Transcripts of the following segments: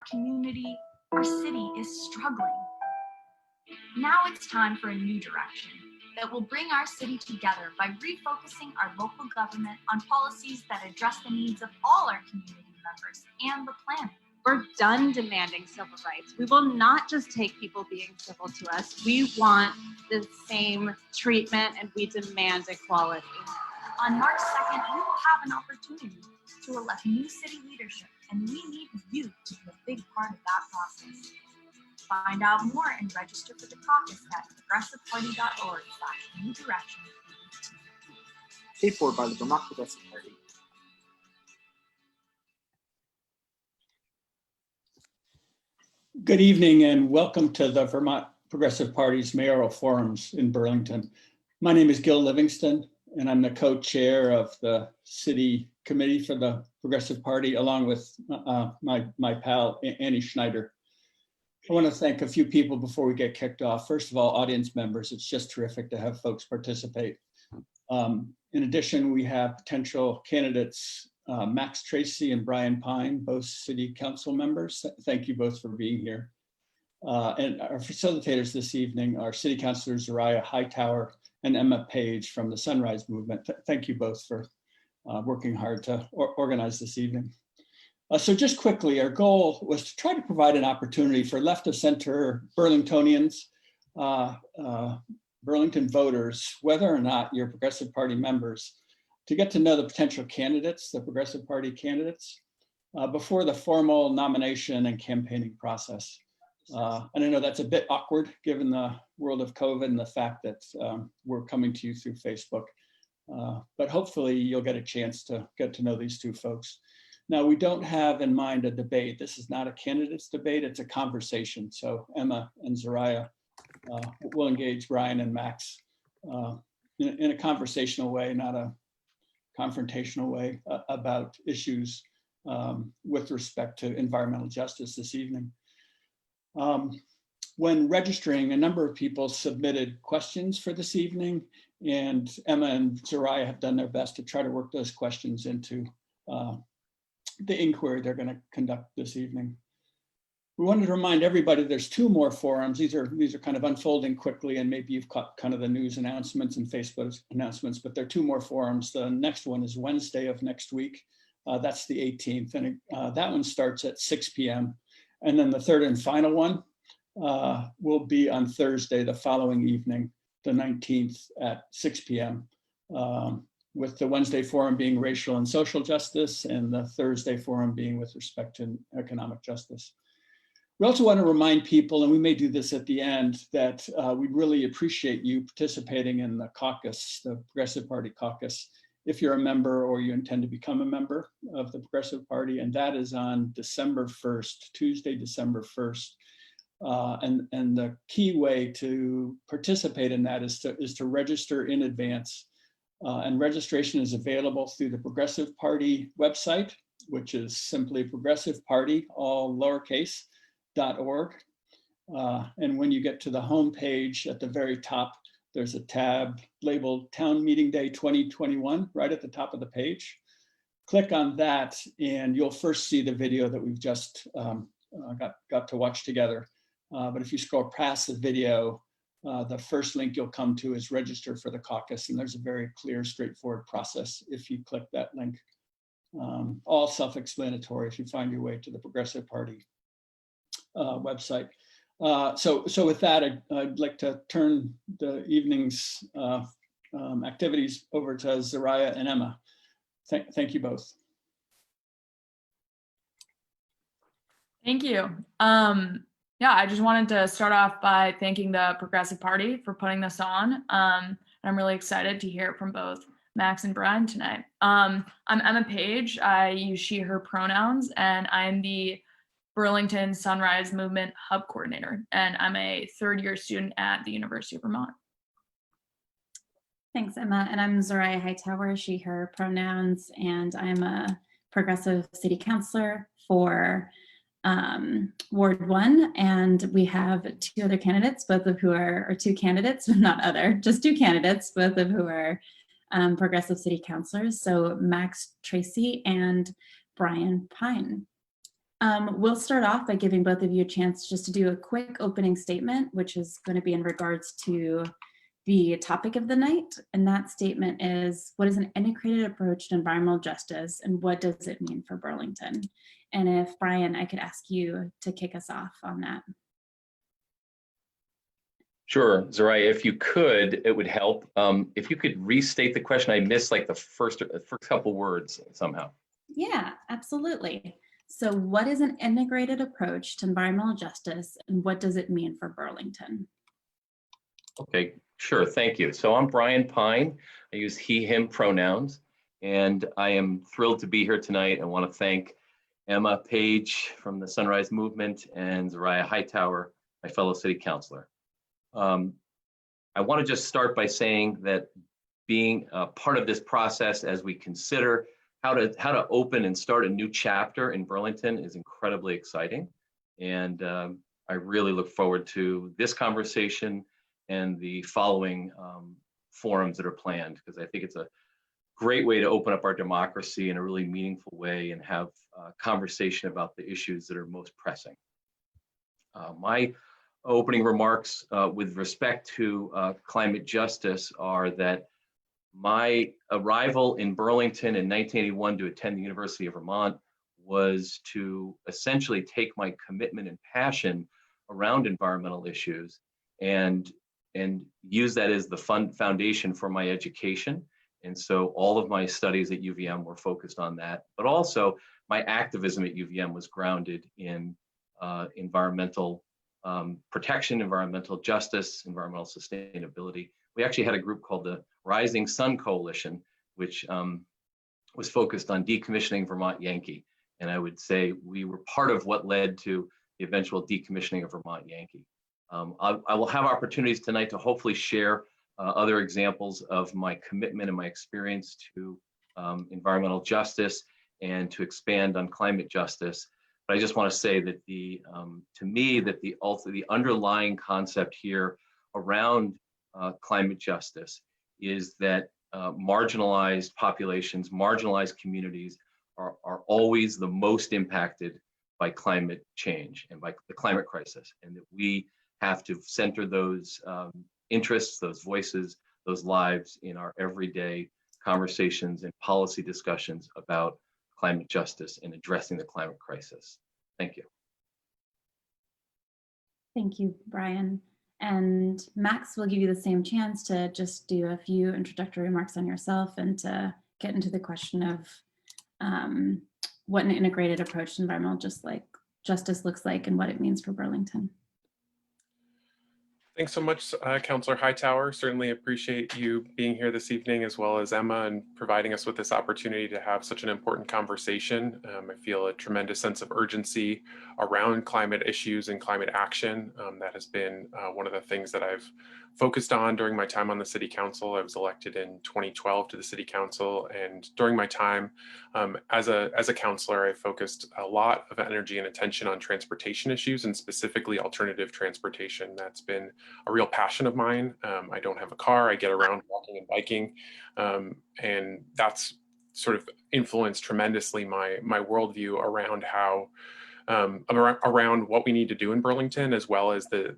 community, our city is struggling. Now it's time for a new direction that will bring our city together by refocusing our local government on policies that address the needs of all our community members and the planet. We're done demanding civil rights. We will not just take people being civil to us. We want the same treatment and we demand equality. On March 2nd, we will have an opportunity to elect new city leadership, and we need you to be a big part of that process. Find out more and register for the caucus at progressiveparty.org/new direction. Paid for by the Vermont Progressive Party. Good evening and welcome to the Vermont Progressive Party's mayoral forums in Burlington. My name is Gil Livingston and I'm the co-chair of the city committee for the Progressive Party along with my pal Annie Schneider. I want to thank a few people before we get kicked off. First of all, audience members, it's just terrific to have folks participate. In addition, we have potential candidates, Max Tracy and Brian Pine, both city council members. Thank you both for being here. And our facilitators this evening are city councilors Zoraya, Hightower, and Emma Page from the Sunrise Movement. Thank you both for working hard to organize this evening. So just quickly, our goal was to try to provide an opportunity for left of center Burlingtonians, Burlington voters, whether or not you're Progressive Party members, to get to know the potential candidates, the Progressive Party candidates, before the formal nomination and campaigning process. And I know that's a bit awkward given the world of COVID and the fact that we're coming to you through Facebook, but hopefully you'll get a chance to get to know these two folks. Now, we don't have in mind a debate. This is not a candidates debate, it's a conversation. So Emma and Zoraya will engage Brian and Max in a conversational way, not a confrontational way about issues with respect to environmental justice this evening. When registering, a number of people submitted questions for this evening, and Emma and Zoraya have done their best to try to work those questions into the inquiry they're going to conduct this evening. We wanted to remind everybody there's two more forums. These are kind of unfolding quickly, and maybe you've caught kind of the news announcements and Facebook announcements, but there are two more forums. The next one is Wednesday of next week. That's the 18th, and that one starts at 6 p.m. And then the third and final one will be on Thursday, the following evening, the 19th at 6 p.m. With the Wednesday forum being racial and social justice, and the Thursday forum being with respect to economic justice. We also want to remind people, and we may do this at the end, that we really appreciate you participating in the caucus, the Progressive Party caucus, if you're a member or you intend to become a member of the Progressive Party, and that is on December 1st, Tuesday, December 1st. And the key way to participate in that is to register in advance. And registration is available through the Progressive Party website, which is simply Progressive Party, all lowercase, .org. And when you get to the home page at the very top, there's a tab labeled Town Meeting Day 2021 right at the top of the page. Click on that and you'll first see the video that we've just got to watch together. But if you scroll past the video, the first link you'll come to is register for the caucus, and there's a very clear, straightforward process if you click that link. All self-explanatory if you find your way to the Progressive Party website. So with that, I'd like to turn the evening's activities over to Zoraya and Emma. Thank you both. Thank you. Yeah, I just wanted to start off by thanking the Progressive Party for putting this on. I'm really excited to hear from both Max and Brian tonight. I'm Emma Page. I use she, her pronouns, and I'm the Burlington Sunrise Movement Hub Coordinator, and I'm a third-year student at the University of Vermont. Thanks, Emma. And I'm Zoraya Hightower, she, her pronouns, and I'm a progressive city councilor for Ward 1, and we have two other candidates, both of who are, or two candidates, not other, just two candidates, both of who are progressive city councilors. So Max Tracy and Brian Pine. We'll start off by giving both of you a chance just to do a quick opening statement, which is going to be in regards to the topic of the night. And that statement is, what is an integrated approach to environmental justice and what does it mean for Burlington? And if Brian, I could ask you to kick us off on that. Sure, Zoraya, if you could, it would help. If you could restate the question, I missed like the first couple words somehow. Yeah, absolutely. So what is an integrated approach to environmental justice and what does it mean for Burlington? Okay, sure, thank you. So I'm Brian Pine. I use he, him pronouns, and I am thrilled to be here tonight. I want to thank Emma Page from the Sunrise Movement and Zoraya Hightower, my fellow city councilor. I want to just start by saying that being a part of this process as we consider how to open and start a new chapter in Burlington is incredibly exciting. And I really look forward to this conversation and the following forums that are planned, because I think it's a great way to open up our democracy in a really meaningful way and have a conversation about the issues that are most pressing. My opening remarks with respect to climate justice are that my arrival in Burlington in 1981 to attend the University of Vermont was to essentially take my commitment and passion around environmental issues and use that as the foundation for my education. And so all of my studies at UVM were focused on that, but also my activism at UVM was grounded in environmental protection, environmental justice, environmental sustainability. We actually had a group called the Rising Sun Coalition, which was focused on decommissioning Vermont Yankee. And I would say we were part of what led to the eventual decommissioning of Vermont Yankee. I will have opportunities tonight to hopefully share other examples of my commitment and my experience to environmental justice and to expand on climate justice. But I just want to say that to me, that the underlying concept here around climate justice is that marginalized populations, marginalized communities are always the most impacted by climate change and by the climate crisis, and that we have to center those interests, those voices, those lives in our everyday conversations and policy discussions about climate justice and addressing the climate crisis. Thank you. Thank you, Brian. And Max will give you the same chance to just do a few introductory remarks on yourself and to get into the question of what an integrated approach to environmental justice looks like and what it means for Burlington. Thanks so much, Councilor Hightower. Certainly appreciate you being here this evening, as well as Emma, and providing us with this opportunity to have such an important conversation. I feel a tremendous sense of urgency around climate issues and climate action. That has been one of the things that I've focused on during my time on the City Council. I was elected in 2012 to the City Council, and during my time as a councilor, I focused a lot of energy and attention on transportation issues, and specifically alternative transportation. That's been a real passion of mine. I don't have a car. I get around walking and biking, and that's sort of influenced tremendously my worldview around how around what we need to do in Burlington, as well as the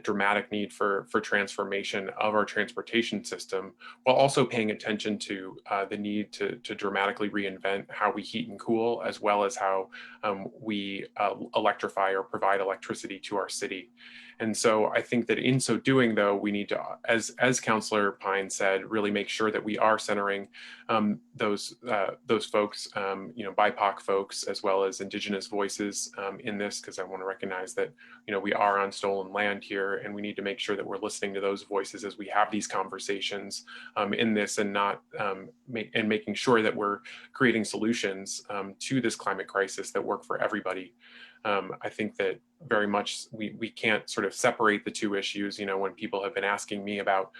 dramatic need for transformation of our transportation system, while also paying attention to the need to dramatically reinvent how we heat and cool, as well as how we electrify or provide electricity to our city. And so I think that in so doing, though, we need to, as Councilor Pine said, really make sure that we are centering those folks, BIPOC folks, as well as Indigenous voices in this, because I want to recognize that, we are on stolen land here, and we need to make sure that we're listening to those voices as we have these conversations in this, and not making sure that we're creating solutions to this climate crisis that work for everybody. I think that very much we can't sort of separate the two issues. When people have been asking me about,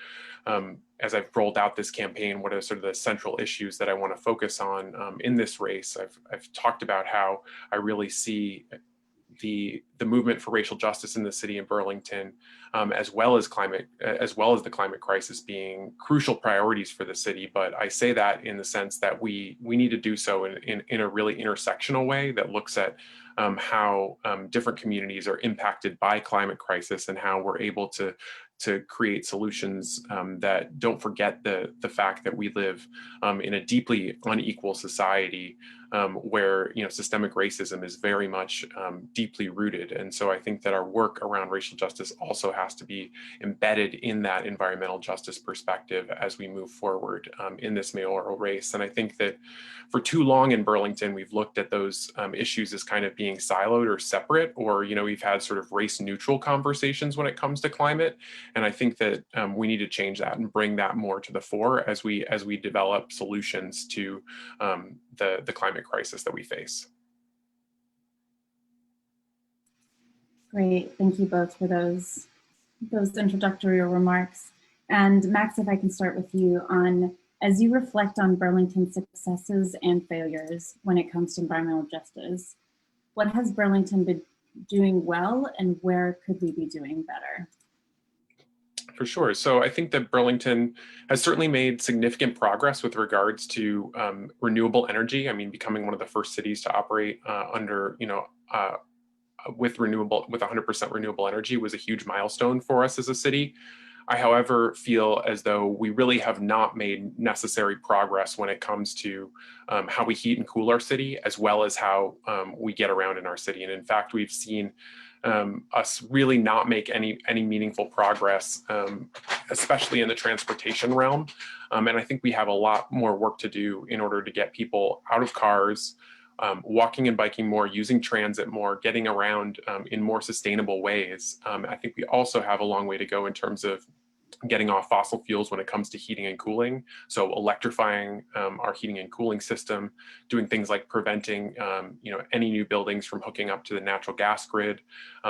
as I've rolled out this campaign, what are sort of the central issues that I want to focus on in this race, I've talked about how I really see the movement for racial justice in the city of Burlington, as well as the climate crisis being crucial priorities for the city. But I say that in the sense that we need to do so in a really intersectional way that looks at how different communities are impacted by climate crisis and how we're able to create solutions that don't forget the fact that we live in a deeply unequal society where systemic racism is very much deeply rooted. And so I think that our work around racial justice also has to be embedded in that environmental justice perspective as we move forward in this mayoral race. And I think that for too long in Burlington, we've looked at those issues as kind of being siloed or separate, or we've had sort of race neutral conversations when it comes to climate. And I think that we need to change that and bring that more to the fore as we develop solutions to the climate crisis that we face. Great, thank you both for those introductory remarks. And Max, if I can start with you on, as you reflect on Burlington's successes and failures when it comes to environmental justice, what has Burlington been doing well and where could we be doing better? For sure. So I think that Burlington has certainly made significant progress with regards to renewable energy. I mean, becoming one of the first cities to operate with 100% renewable energy was a huge milestone for us as a city. I, however, feel as though we really have not made necessary progress when it comes to how we heat and cool our city, as well as how we get around in our city. And in fact, we've seen us really not make any meaningful progress, especially in the transportation realm. And I think we have a lot more work to do in order to get people out of cars, walking and biking more, using transit more, getting around in more sustainable ways. I think we also have a long way to go in terms of getting off fossil fuels when it comes to heating and cooling. So electrifying our heating and cooling system, doing things like preventing any new buildings from hooking up to the natural gas grid,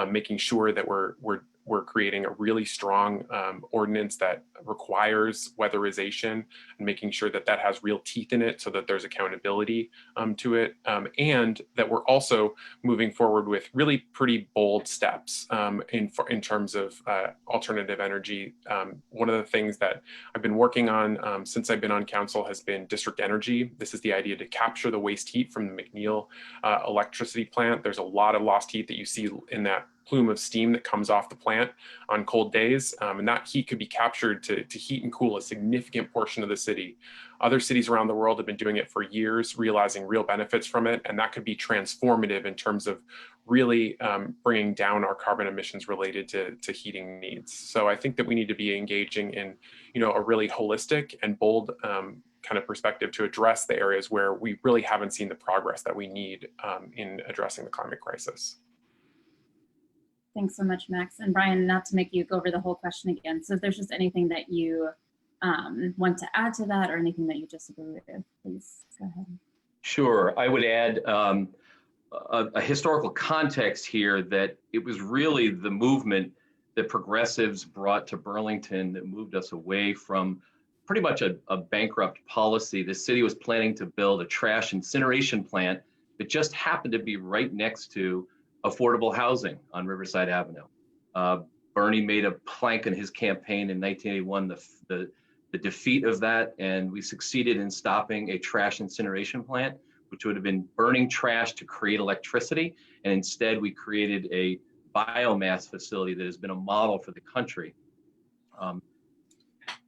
making sure that we're creating a really strong ordinance that requires weatherization and making sure that that has real teeth in it so that there's accountability to it. And that we're also moving forward with really pretty bold steps in terms of alternative energy. One of the things that I've been working on since I've been on council has been district energy. This is the idea to capture the waste heat from the McNeil electricity plant. There's a lot of lost heat that you see in that plume of steam that comes off the plant on cold days. And that heat could be captured to heat and cool a significant portion of the city. Other cities around the world have been doing it for years, realizing real benefits from it. And that could be transformative in terms of really bringing down our carbon emissions related to heating needs. So I think that we need to be engaging in, a really holistic and bold kind of perspective to address the areas where we really haven't seen the progress that we need in addressing the climate crisis. Thanks so much, Max. And Brian, not to make you go over the whole question again, so if there's just anything that you want to add to that or anything that you disagree with, please go ahead. Sure. I would add a historical context here that it was really the movement that progressives brought to Burlington that moved us away from pretty much a bankrupt policy. The city was planning to build a trash incineration plant that just happened to be right next to affordable housing on Riverside Avenue. Bernie made a plank in his campaign in 1981, the defeat of that, and we succeeded in stopping a trash incineration plant, which would have been burning trash to create electricity. And instead we created a biomass facility that has been a model for the country.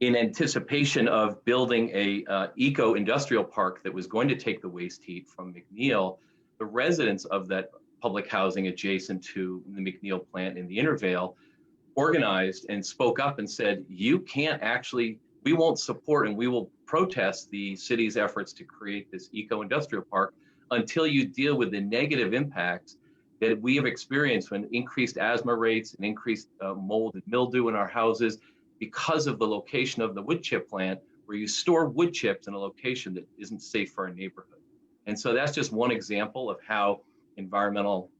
In anticipation of building a eco-industrial park that was going to take the waste heat from McNeil, the residents of that public housing adjacent to the McNeil plant in the Intervale organized and spoke up and said, you can't actually, we won't support and we will protest the city's efforts to create this eco-industrial park until you deal with the negative impacts that we have experienced when increased asthma rates and increased mold and mildew in our houses because of the location of the wood chip plant, where you store wood chips in a location that isn't safe for our neighborhood. And so that's just one example of how environmental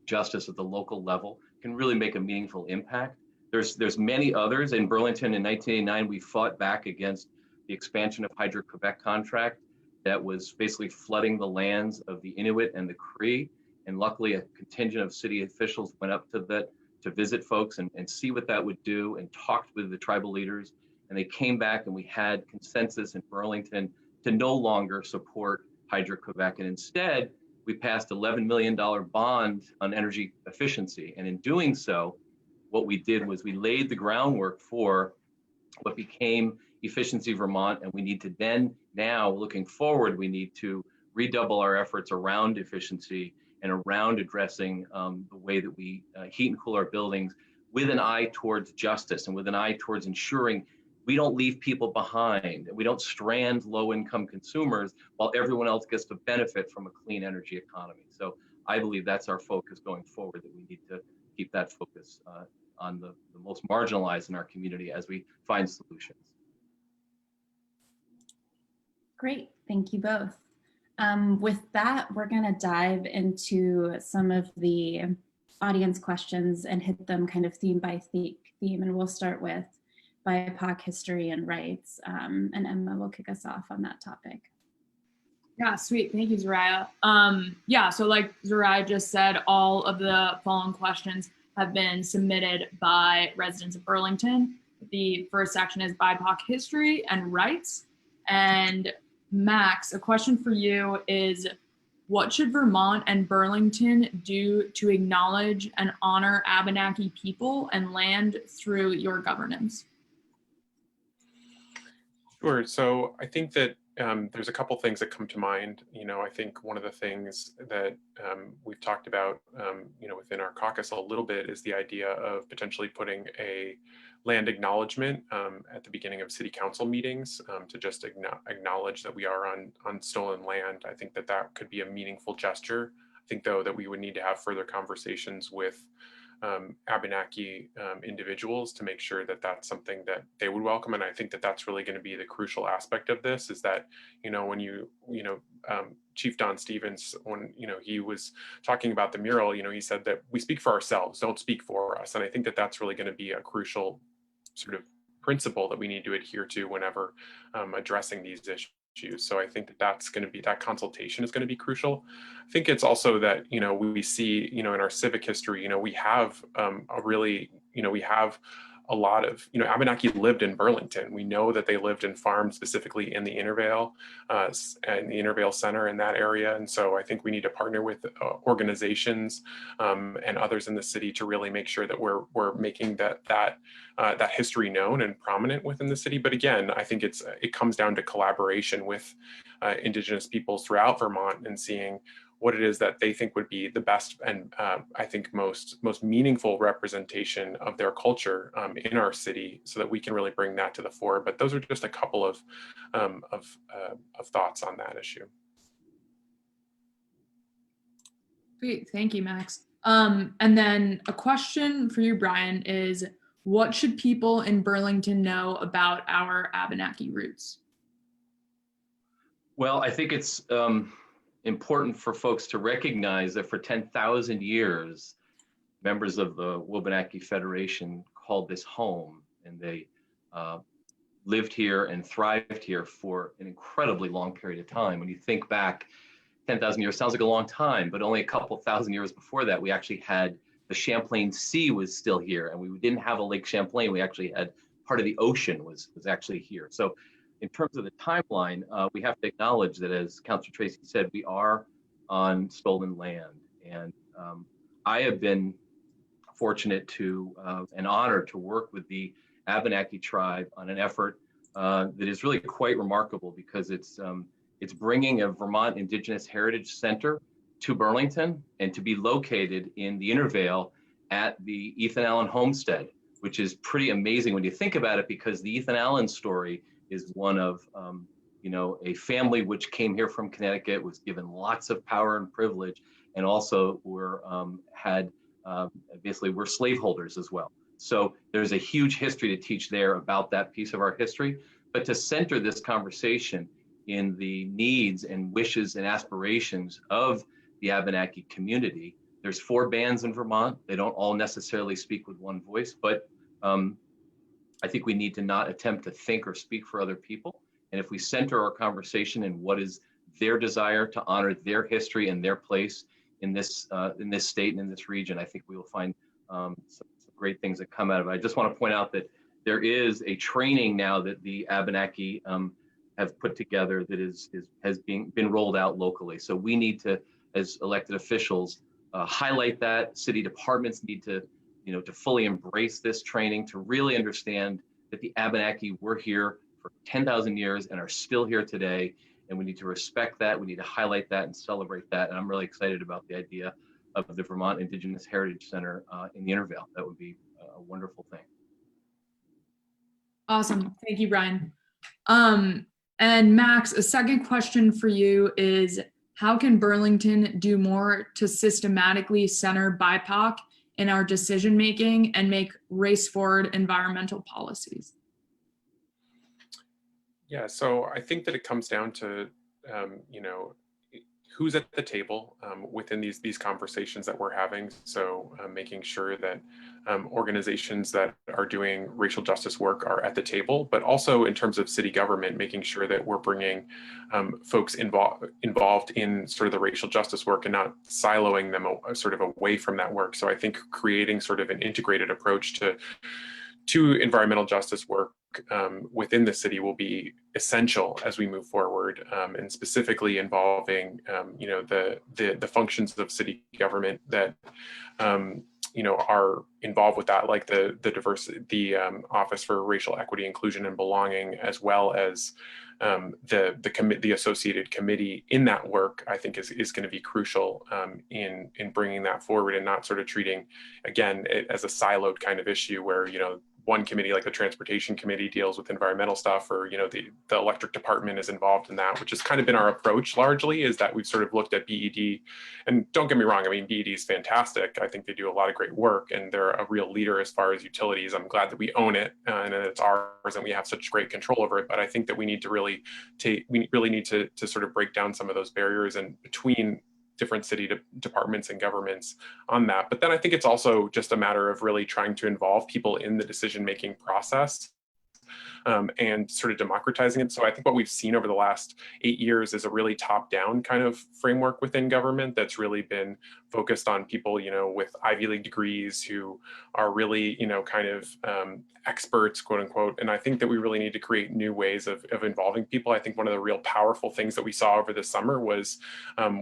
justice at the local level can really make a meaningful impact. There's many others. In Burlington in 1989, we fought back against the expansion of Hydro-Quebec contract that was basically flooding the lands of the Inuit and the Cree. And luckily, a contingent of city officials went up to that to visit folks and see what that would do and talked with the tribal leaders. And they came back and we had consensus in Burlington to no longer support Hydro-Quebec and instead we passed $11 million bond on energy efficiency. And in doing so, what we did was we laid the groundwork for what became Efficiency Vermont. And we need to then, now looking forward, we need to redouble our efforts around efficiency and around addressing the way that we heat and cool our buildings, with an eye towards justice and with an eye towards ensuring we don't leave people behind. We don't strand low-income consumers while everyone else gets to benefit from a clean energy economy. So I believe that's our focus going forward, that we need to keep that focus on the most marginalized in our community as we find solutions. Great, thank you both. With that, we're going to dive into some of the audience questions and hit them kind of theme by theme. And we'll start with BIPOC history and rights. And Emma will kick us off on that topic. Yeah, sweet. Thank you, Zoraya. Yeah, so like Zoraya just said, all of the following questions have been submitted by residents of Burlington. The first section is BIPOC history and rights. And Max, a question for you is, what should Vermont and Burlington do to acknowledge and honor Abenaki people and land through your governance? Sure. So I think that there's a couple things that come to mind. I think one of the things that we've talked about, within our caucus a little bit is the idea of potentially putting a land acknowledgement at the beginning of city council meetings to just acknowledge that we are on stolen land. I think that that could be a meaningful gesture. I think, though, that we would need to have further conversations with Abenaki individuals to make sure that that's something that they would welcome. And I think that that's really going to be the crucial aspect of this, is that, when Chief Don Stevens, when, he was talking about the mural, he said that we speak for ourselves, don't speak for us. And I think that that's really going to be a crucial sort of principle that we need to adhere to whenever addressing these issues. So I think that that's going to be, that consultation is going to be crucial. I think it's also that, we see, in our civic history, we have we have a lot of, Abenaki lived in Burlington. We know that they lived in farms, specifically in the Intervale and the Intervale Center in that area. And so I think we need to partner with organizations and others in the city to really make sure that we're making that history known and prominent within the city. But again, I think it comes down to collaboration with Indigenous peoples throughout Vermont and seeing what it is that they think would be the best and I think most meaningful representation of their culture in our city, so that we can really bring that to the fore. But those are just a couple of thoughts on that issue. Great, thank you, Max. And then a question for you, Brian, is what should people in Burlington know about our Abenaki roots? Well, I think it's important for folks to recognize that for 10,000 years, members of the Wabanaki Federation called this home, and they lived here and thrived here for an incredibly long period of time. When you think back, 10,000 years sounds like a long time, but only a couple thousand years before that, we actually had the Champlain Sea was still here, and we didn't have a Lake Champlain. We actually had part of the ocean was actually here. So in terms of the timeline, we have to acknowledge that, as Councilor Tracy said, we are on stolen land. And I have been fortunate and honored to work with the Abenaki tribe on an effort that is really quite remarkable, because it's bringing a Vermont Indigenous Heritage Center to Burlington, and to be located in the Intervale at the Ethan Allen Homestead, which is pretty amazing when you think about it, because the Ethan Allen story is one of, a family which came here from Connecticut, was given lots of power and privilege, and also were slaveholders as well. So there's a huge history to teach there about that piece of our history. But to center this conversation in the needs and wishes and aspirations of the Abenaki community, there's 4 bands in Vermont. They don't all necessarily speak with one voice, but I think we need to not attempt to think or speak for other people. And if we center our conversation in what is their desire to honor their history and their place in this state and in this region, I think we will find some great things that come out of it. I just want to point out that there is a training now that the Abenaki have put together that has been rolled out locally. So we need to as elected officials, highlight that. City departments need to, to fully embrace this training, to really understand that the Abenaki were here for 10,000 years and are still here today. And we need to respect that. We need to highlight that and celebrate that. And I'm really excited about the idea of the Vermont Indigenous Heritage Center in the Intervale. That would be a wonderful thing. Awesome. Thank you, Brian. And Max, a second question for you is, how can Burlington do more to systematically center BIPOC in our decision-making and make race-forward environmental policies? Yeah, so I think that it comes down to, who's at the table within these conversations that we're having. So making sure that organizations that are doing racial justice work are at the table, but also in terms of city government, making sure that we're bringing folks involved in sort of the racial justice work and not siloing them sort of away from that work. So I think creating sort of an integrated approach to environmental justice work within the city will be essential as we move forward, and specifically involving the functions of city government that are involved with that, like the Office for Racial Equity, Inclusion, and Belonging, as well as the associated committee in that work. I think is going to be crucial in bringing that forward and not sort of treating, again, it as a siloed kind of issue where one committee like the transportation committee deals with environmental stuff, or the electric department is involved in that, which has kind of been our approach largely, is that we've sort of looked at BED. And don't get me wrong, I mean, BED is fantastic. I think they do a lot of great work and they're a real leader as far as utilities. I'm glad that we own it and it's ours and we have such great control over it. But I think that we need to to sort of break down some of those barriers and between different city departments and governments on that. But then I think it's also just a matter of really trying to involve people in the decision-making process and sort of democratizing it. So I think what we've seen over the last 8 years is a really top-down kind of framework within government that's really been focused on people, with Ivy League degrees who are really, kind of experts, quote unquote. And I think that we really need to create new ways of involving people. I think one of the real powerful things that we saw over the summer was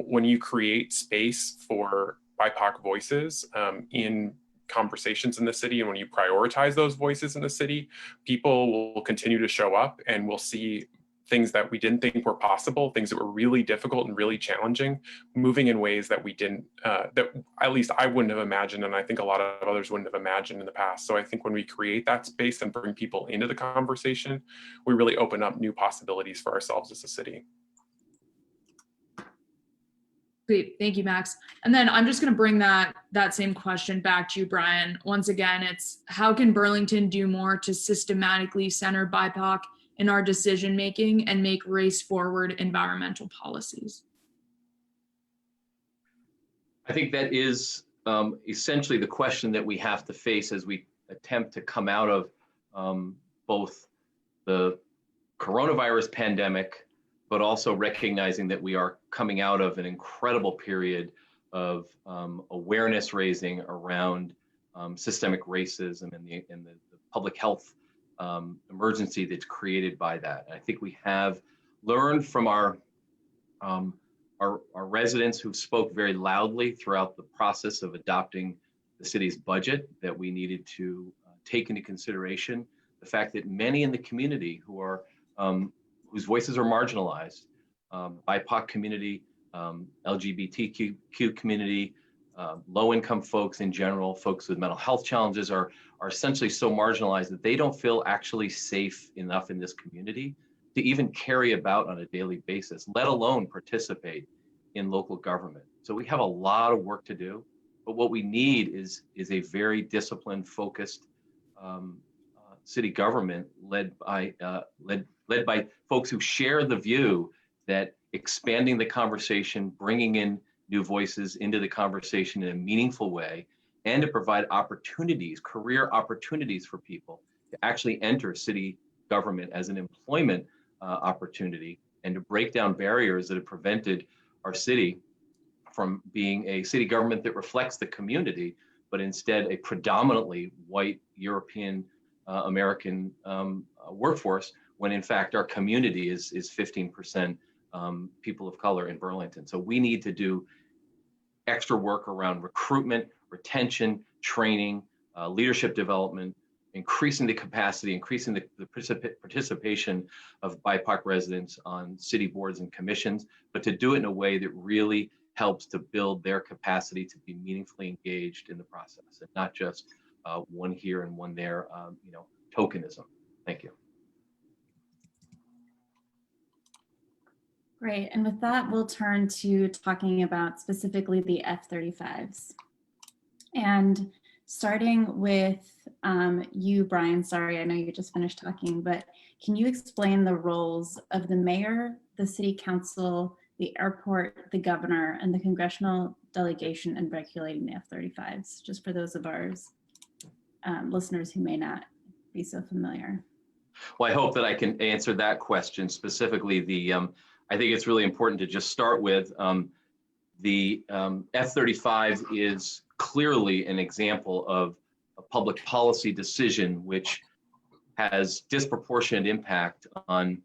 when you create space for BIPOC voices in conversations in the city, and when you prioritize those voices in the city, people will continue to show up and we'll see things that we didn't think were possible, things that were really difficult and really challenging, moving in ways that we didn't, that at least I wouldn't have imagined, and I think a lot of others wouldn't have imagined in the past. So I think when we create that space and bring people into the conversation, we really open up new possibilities for ourselves as a city. Great, thank you, Max. And then I'm just going to bring that same question back to you, Brian. Once again, it's, how can Burlington do more to systematically center BIPOC in our decision-making and make race-forward environmental policies? I think that is essentially the question that we have to face as we attempt to come out of both the coronavirus pandemic, but also recognizing that we are coming out of an incredible period of awareness raising around systemic racism and the public health emergency that's created by that. And I think we have learned from our residents who spoke very loudly throughout the process of adopting the city's budget that we needed to take into consideration the fact that many in the community who are whose voices are marginalized, BIPOC community, LGBTQ community, low-income folks in general, folks with mental health challenges are essentially so marginalized that they don't feel actually safe enough in this community to even carry about on a daily basis, let alone participate in local government. So we have a lot of work to do, but what we need is a very disciplined, focused city government led by folks who share the view that expanding the conversation, bringing in new voices into the conversation in a meaningful way, and to provide opportunities, career opportunities for people to actually enter city government as an employment opportunity, and to break down barriers that have prevented our city from being a city government that reflects the community, but instead a predominantly white European American workforce, when in fact our community is 15% people of color in Burlington. So we need to do extra work around recruitment, retention, training, leadership development, increasing the capacity, increasing the participation of BIPOC residents on city boards and commissions, but to do it in a way that really helps to build their capacity to be meaningfully engaged in the process, and not just one here and one there, tokenism. Thank you. Great, and with that, we'll turn to talking about specifically the F-35s. And starting with you, Brian, sorry, I know you just finished talking, but can you explain the roles of the mayor, the city council, the airport, the governor, and the congressional delegation in regulating the F-35s, just for those of our listeners who may not be so familiar? Well, I hope that I can answer that question specifically. I think it's really important to just start with the F-35 is clearly an example of a public policy decision which has disproportionate impact on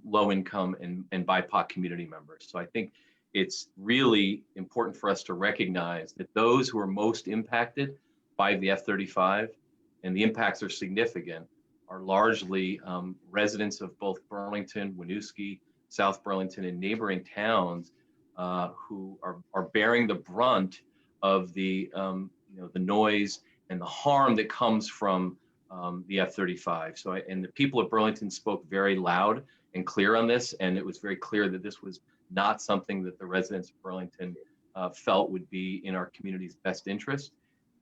low income and BIPOC community members. So I think it's really important for us to recognize that those who are most impacted by the F-35, and the impacts are significant, are largely residents of both Burlington, Winooski, South Burlington, and neighboring towns who are bearing the brunt of the noise and the harm that comes from the F-35. So, and the people of Burlington spoke very loud and clear on this, and it was very clear that this was not something that the residents of Burlington felt would be in our community's best interest.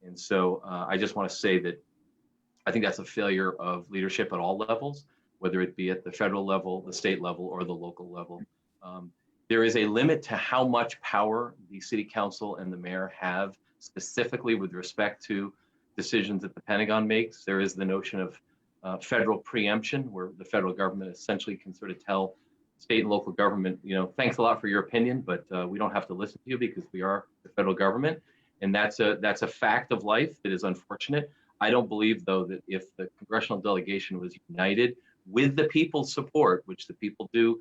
And so I just want to say that I think that's a failure of leadership at all levels, whether it be at the federal level, the state level, or the local level. There is a limit to how much power the city council and the mayor have specifically with respect to decisions that the Pentagon makes. There is the notion of federal preemption, where the federal government essentially can sort of tell state and local government, thanks a lot for your opinion, but we don't have to listen to you because we are the federal government. And that's a fact of life that is unfortunate. I don't believe, though, that if the congressional delegation was united with the people's support, which the people do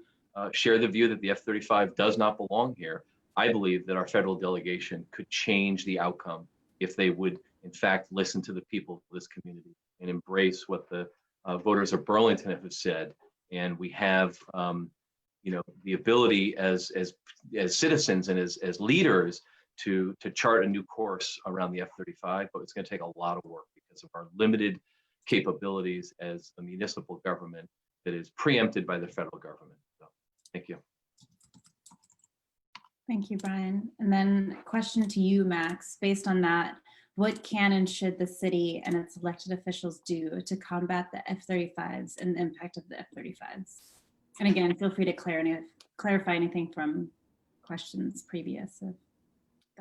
share the view that the F-35 does not belong here, I believe that our federal delegation could change the outcome if they would, in fact, listen to the people of this community and embrace what the voters of Burlington have said. And we have, the ability as citizens and as leaders to chart a new course around the F-35, but it's going to take a lot of work because of our limited capabilities as a municipal government that is preempted by the federal government. So, thank you. Thank you, Brian. And then question to you, Max, based on that, what can and should the city and its elected officials do to combat the F-35s and the impact of the F-35s? And again, feel free to clarify anything from questions previous.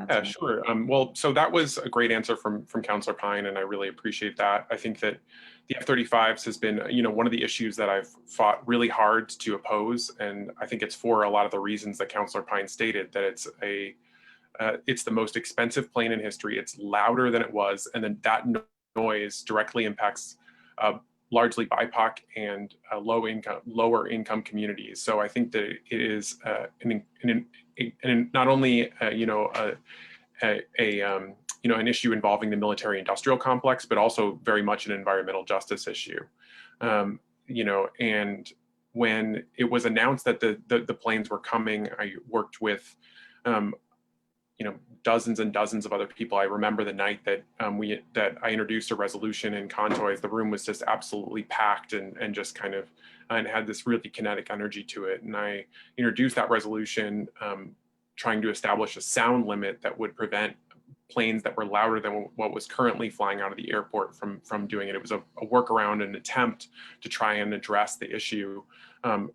Yeah, sure. Well, so that was a great answer from Councilor Pine, and I really appreciate that. I think that the F-35s has been, one of the issues that I've fought really hard to oppose, and I think it's for a lot of the reasons that Councilor Pine stated, that it's the most expensive plane in history. It's louder than it was, and then that noise directly impacts largely BIPOC and lower income communities. So I think that it is not only an issue involving the military-industrial complex, but also very much an environmental justice issue. And when it was announced that the planes were coming, I worked with dozens and dozens of other people. I remember the night that I introduced a resolution in Contoys. The room was just absolutely packed and just kind of and had this really kinetic energy to it. And I introduced that resolution trying to establish a sound limit that would prevent planes that were louder than what was currently flying out of the airport from doing it. It was a workaround, an attempt to try and address the issue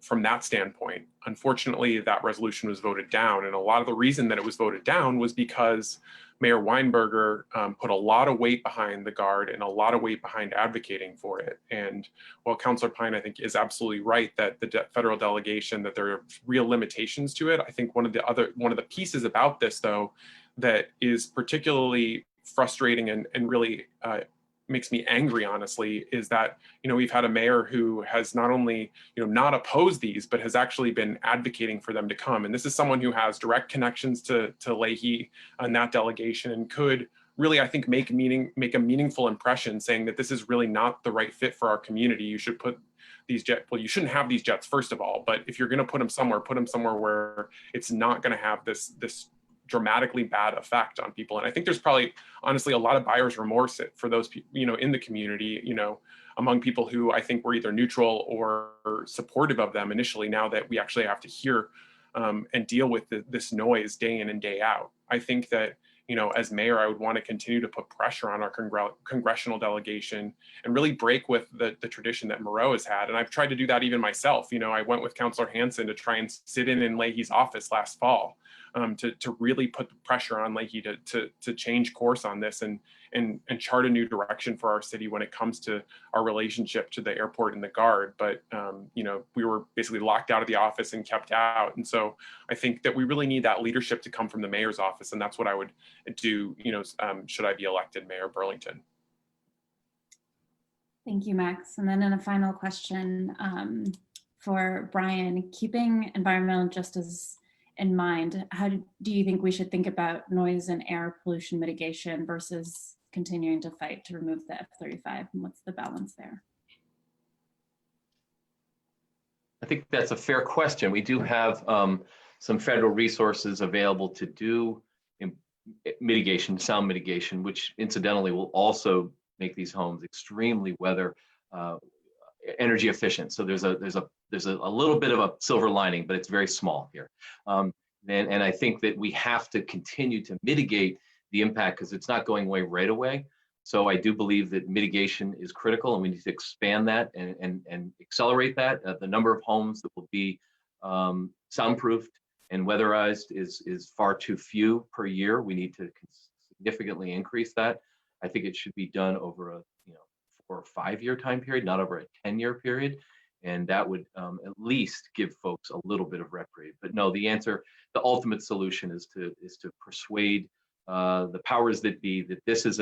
from that standpoint. Unfortunately, that resolution was voted down. And a lot of the reason that it was voted down was because Mayor Weinberger put a lot of weight behind the Guard and a lot of weight behind advocating for it. And while Councilor Pine, I think, is absolutely right that the federal delegation, that there are real limitations to it, I think one of the pieces about this, though, that is particularly frustrating and really makes me angry, honestly, is that, we've had a mayor who has not only, not opposed these, but has actually been advocating for them to come. And this is someone who has direct connections to Leahy and that delegation, and could really, I think, make a meaningful impression, saying that this is really not the right fit for our community. You should put these well, you shouldn't have these jets, first of all, but if you're going to put them somewhere where it's not going to have this dramatically bad effect on people. And I think there's probably, honestly, a lot of buyer's remorse for those people, in the community, among people who I think were either neutral or supportive of them initially, now that we actually have to hear and deal with this noise day in and day out. I think that, as mayor, I would want to continue to put pressure on our congressional delegation and really break with the tradition that Moreau has had. And I've tried to do that even myself. I went with Councilor Hansen to try and sit in Leahy's office last fall to really put the pressure on Leahy to change course on this and chart a new direction for our city when it comes to our relationship to the airport and the Guard. But, we were basically locked out of the office and kept out. And so I think that we really need that leadership to come from the mayor's office. And that's what I would do, should I be elected mayor of Burlington. Thank you, Max. And then in a final question for Brian, keeping environmental justice in mind, how do you think we should think about noise and air pollution mitigation versus continuing to fight to remove the F-35, and what's the balance there? I think that's a fair question. We do have some federal resources available to do mitigation, sound mitigation, which incidentally will also make these homes extremely weather energy efficient. So there's a little bit of a silver lining, but it's very small here. And I think that we have to continue to mitigate the impact, because it's not going away right away. So I do believe that mitigation is critical, and we need to expand that and accelerate that. The number of homes that will be soundproofed and weatherized is far too few per year. We need to significantly increase that. I think it should be done over a 4 or 5 year time period, not over a 10-year period. And that would at least give folks a little bit of reprieve. But no, the ultimate solution is to persuade the powers that be that this is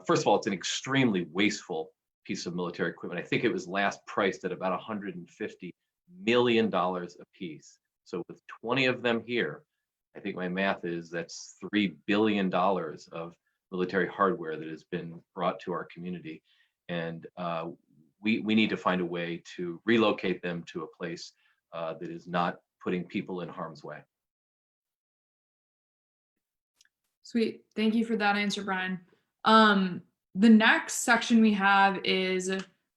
first of all, it's an extremely wasteful piece of military equipment. I think it was last priced at about $150 million a piece. So with 20 of them here, I think my math is that's $3 billion of military hardware that has been brought to our community. And we need to find a way to relocate them to a place that is not putting people in harm's way. Sweet. Thank you for that answer, Brian. The next section we have is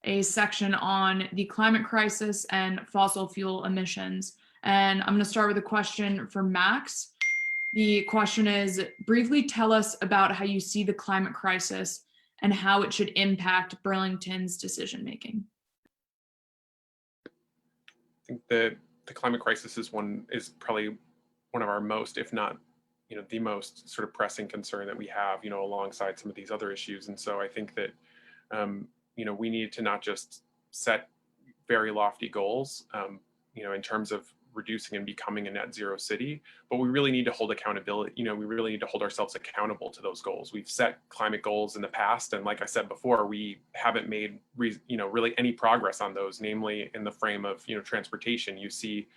a section on the climate crisis and fossil fuel emissions. And I'm going to start with a question for Max. The question is, briefly tell us about how you see the climate crisis and how it should impact Burlington's decision-making. I think the climate crisis is probably one of our most, if not, the most sort of pressing concern that we have, alongside some of these other issues. And so I think that, we need to not just set very lofty goals, in terms of reducing and becoming a net zero city, but we really need to hold accountability. We really need to hold ourselves accountable to those goals. We've set climate goals in the past, and like I said before, we haven't made really any progress on those, namely in the frame of transportation. You see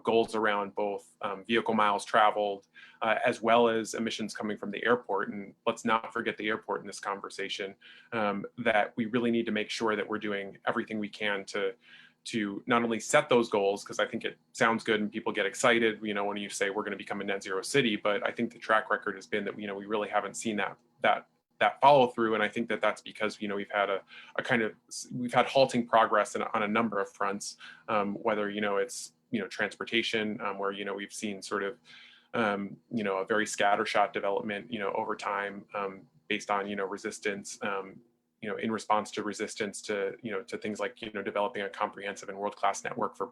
goals around both vehicle miles traveled, as well as emissions coming from the airport. And let's not forget the airport in this conversation, that we really need to make sure that we're doing everything we can to not only set those goals, because I think it sounds good and people get excited, when you say we're going to become a net zero city, but I think the track record has been that, we really haven't seen that follow through. And I think that that's because, we've had we've had halting progress on a number of fronts, whether, it's, transportation, where, we've seen sort of, a very scattershot development, over time, based on, resistance, in response to resistance to, to things like, developing a comprehensive and world-class network for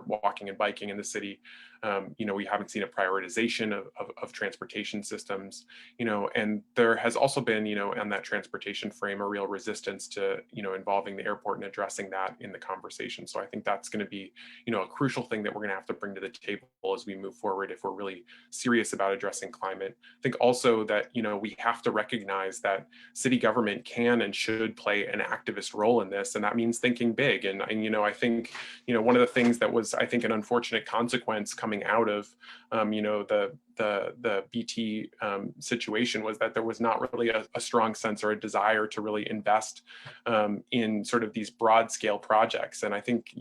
walking and biking in the city. We haven't seen a prioritization of transportation systems, and there has also been, on that transportation frame, a real resistance to, involving the airport and addressing that in the conversation. So I think that's going to be, a crucial thing that we're going to have to bring to the table as we move forward if we're really serious about addressing climate. I think also that, we have to recognize that city government can and should play an activist role in this, and that means thinking big. And I think, one of the things that was, I think, an unfortunate consequence coming out of, the BT situation was that there was not really a strong sense or a desire to really invest in sort of these broad scale projects. And I think,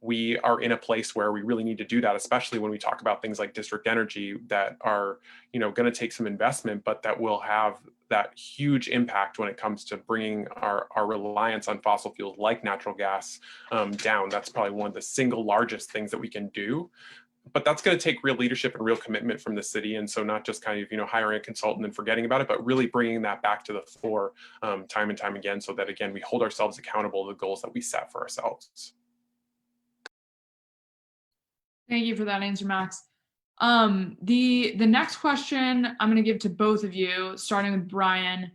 we are in a place where we really need to do that, especially when we talk about things like district energy that are, going to take some investment, but that will have that huge impact when it comes to bringing our reliance on fossil fuels like natural gas down. That's probably one of the single largest things that we can do. But that's going to take real leadership and real commitment from the city. And so not just kind of, hiring a consultant and forgetting about it, but really bringing that back to the fore time and time again, so that, again, we hold ourselves accountable to the goals that we set for ourselves. Thank you for that answer, Max. The next question I'm going to give to both of you, starting with Brian.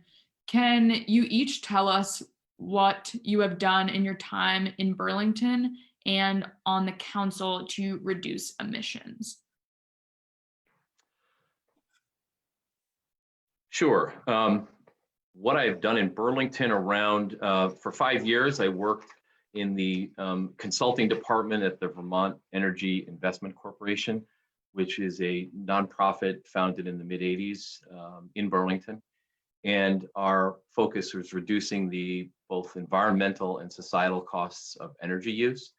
Can you each tell us what you have done in your time in Burlington and on the council to reduce emissions? Sure. What I've done in Burlington around, for 5 years, I worked in the consulting department at the Vermont Energy Investment Corporation, which is a nonprofit founded in the mid-'80s in Burlington. And our focus was reducing the both environmental and societal costs of energy use.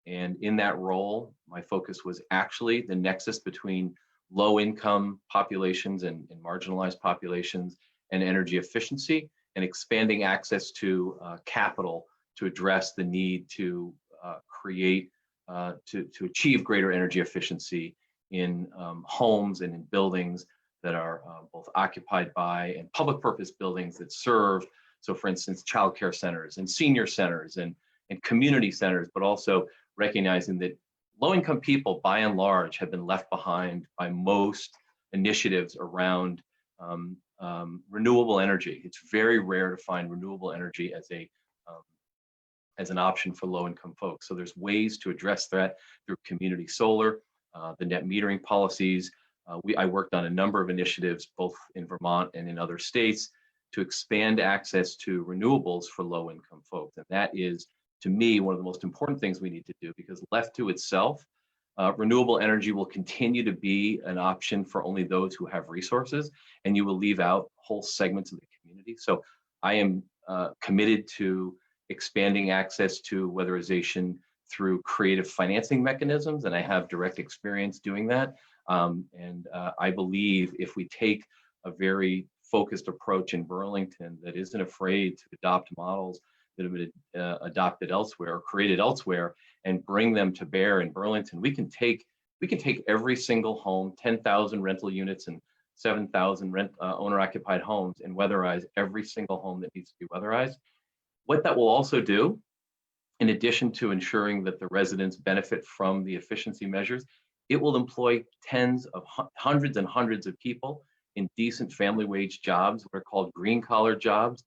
And in that role, my focus was actually the nexus between low-income populations and marginalized populations and energy efficiency, and expanding access to capital to address the need to to achieve greater energy efficiency in homes and in buildings that are both occupied by and public purpose buildings that serve. So for instance, childcare centers and senior centers and community centers, but also recognizing that low-income people by and large have been left behind by most initiatives around renewable energy. It's very rare to find renewable energy as an option for low-income folks. So there's ways to address that through community solar, the net metering policies. I worked on a number of initiatives, both in Vermont and in other states, to expand access to renewables for low-income folks. And that is, to me, one of the most important things we need to do, because left to itself, renewable energy will continue to be an option for only those who have resources, and you will leave out whole segments of the community. So I am committed to expanding access to weatherization through creative financing mechanisms, and I have direct experience doing that. I believe if we take a very focused approach in Burlington that isn't afraid to adopt models that have been adopted elsewhere or created elsewhere and bring them to bear in Burlington, we can take every single home, 10,000 rental units and 7,000 owner-occupied homes, and weatherize every single home that needs to be weatherized. What that will also do, in addition to ensuring that the residents benefit from the efficiency measures, it will employ hundreds and hundreds of people in decent family wage jobs, what are called green collar jobs.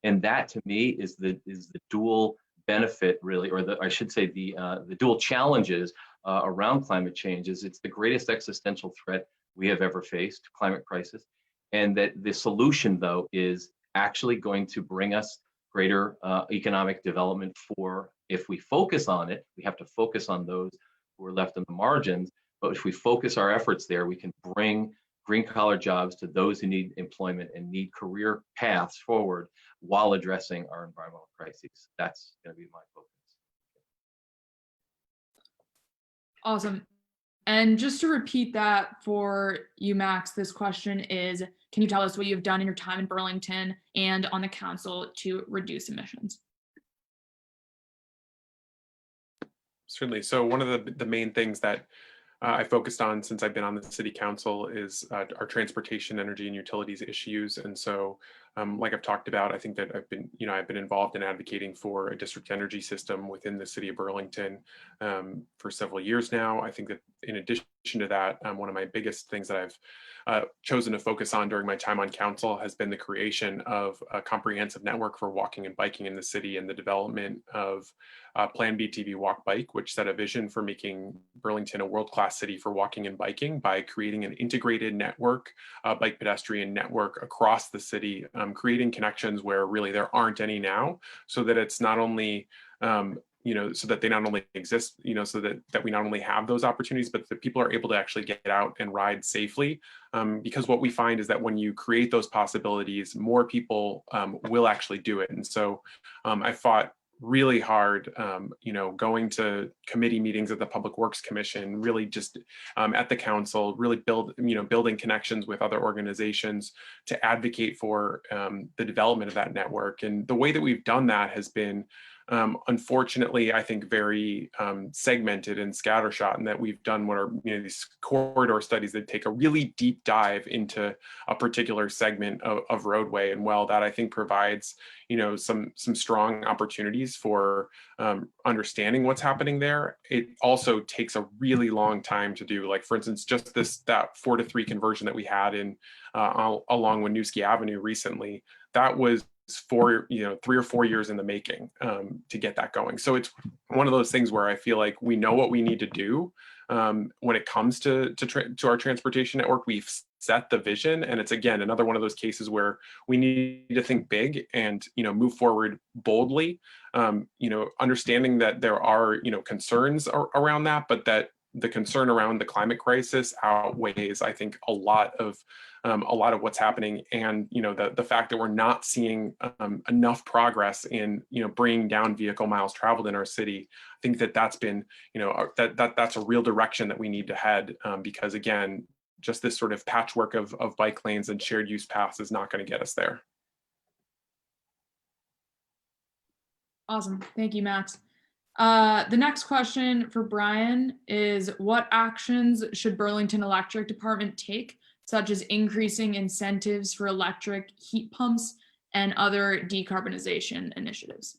And that, to me, is the dual benefit, really, or I should say the dual challenges around climate change. It's the greatest existential threat we have ever faced, climate crisis. And that the solution, though, is actually going to bring us greater economic development if we focus on it. We have to focus on those who are left on the margins. But if we focus our efforts there, we can bring green collar jobs to those who need employment and need career paths forward while addressing our environmental crises. That's going to be my focus. Awesome. And just to repeat that for you, Max, this question is, can you tell us what you've done in your time in Burlington and on the council to reduce emissions? Certainly. So one of the main things that I focused on since I've been on the city council is our transportation, energy, and utilities issues. And so Like I've talked about, I think that I've been involved in advocating for a district energy system within the city of Burlington for several years now. I think that in addition to that, one of my biggest things that I've chosen to focus on during my time on council has been the creation of a comprehensive network for walking and biking in the city, and the development of Plan BTV Walk Bike, which set a vision for making Burlington a world-class city for walking and biking by creating an integrated network, bike pedestrian network across the city, creating connections where really there aren't any now, so that it's not only so that they not only exist, so that we not only have those opportunities, but that people are able to actually get out and ride safely. Because what we find is that when you create those possibilities, more people will actually do it. And so I fought really hard, going to committee meetings at the Public Works Commission, really just at the council, really building connections with other organizations to advocate for the development of that network. And the way that we've done that has been, unfortunately, I think very segmented and scattershot, and that we've done what are these corridor studies that take a really deep dive into a particular segment of roadway. And while that I think provides some strong opportunities for understanding what's happening there, it also takes a really long time to do. Like, for instance, just that 4-to-3 conversion that we had in along Winooski Avenue recently, that was 3 or 4 years in the making to get that going. So it's one of those things where I feel like we know what we need to do when it comes to our transportation network. We've set the vision, and it's again another one of those cases where we need to think big and move forward boldly, understanding that there are concerns around that, but that the concern around the climate crisis outweighs, I think, a lot of what's happening, and the fact that we're not seeing enough progress in bringing down vehicle miles traveled in our city. I think that's been that's a real direction that we need to head, because again, just this sort of patchwork of bike lanes and shared use paths is not going to get us there. Awesome. Thank you, Max. The next question for Brian is, what actions should Burlington Electric Department take, such as increasing incentives for electric heat pumps and other decarbonization initiatives?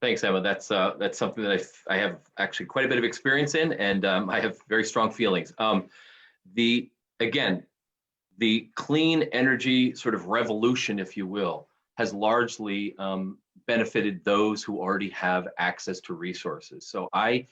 Thanks, Emma. That's something that I have actually quite a bit of experience in, and I have very strong feelings. The clean energy sort of revolution, if you will, has largely benefited those who already have access to resources. So I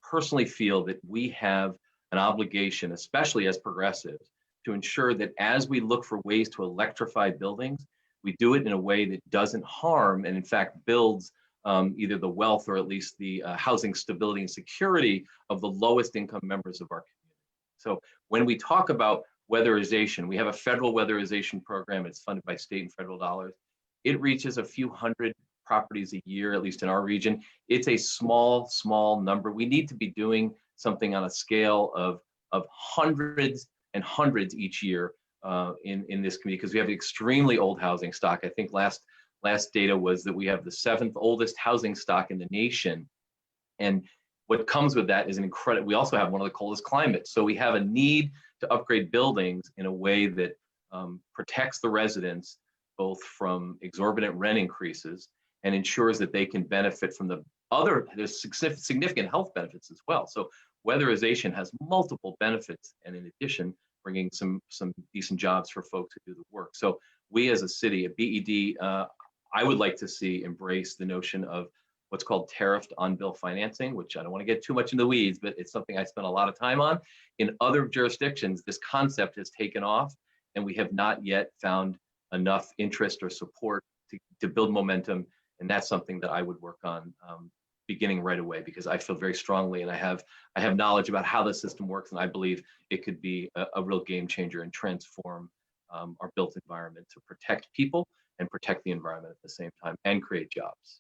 personally feel that we have an obligation, especially as progressives, to ensure that as we look for ways to electrify buildings, we do it in a way that doesn't harm and in fact builds either the wealth or at least the housing stability and security of the lowest income members of our community. So when we talk about weatherization, we have a federal weatherization program. It's funded by state and federal dollars. It reaches a few hundred properties a year, at least in our region. It's a small number. We need to be doing something on a scale of hundreds and hundreds each year in this community, because we have extremely old housing stock. I think last data was that we have the 7th oldest housing stock in the nation. And what comes with that is we also have one of the coldest climates. So we have a need to upgrade buildings in a way that protects the residents both from exorbitant rent increases and ensures that they can benefit from there's significant health benefits as well. So weatherization has multiple benefits, and in addition, bringing some decent jobs for folks who do the work. So we as a city, a BED, I would like to see embrace the notion of what's called tariffed on-bill financing, which I don't want to get too much in the weeds, but it's something I spent a lot of time on. In other jurisdictions, this concept has taken off, and we have not yet found enough interest or support to build momentum. And that's something that I would work on beginning right away, because I feel very strongly, and I have knowledge about how the system works, and I believe it could be a real game changer and transform our built environment to protect people and protect the environment at the same time and create jobs.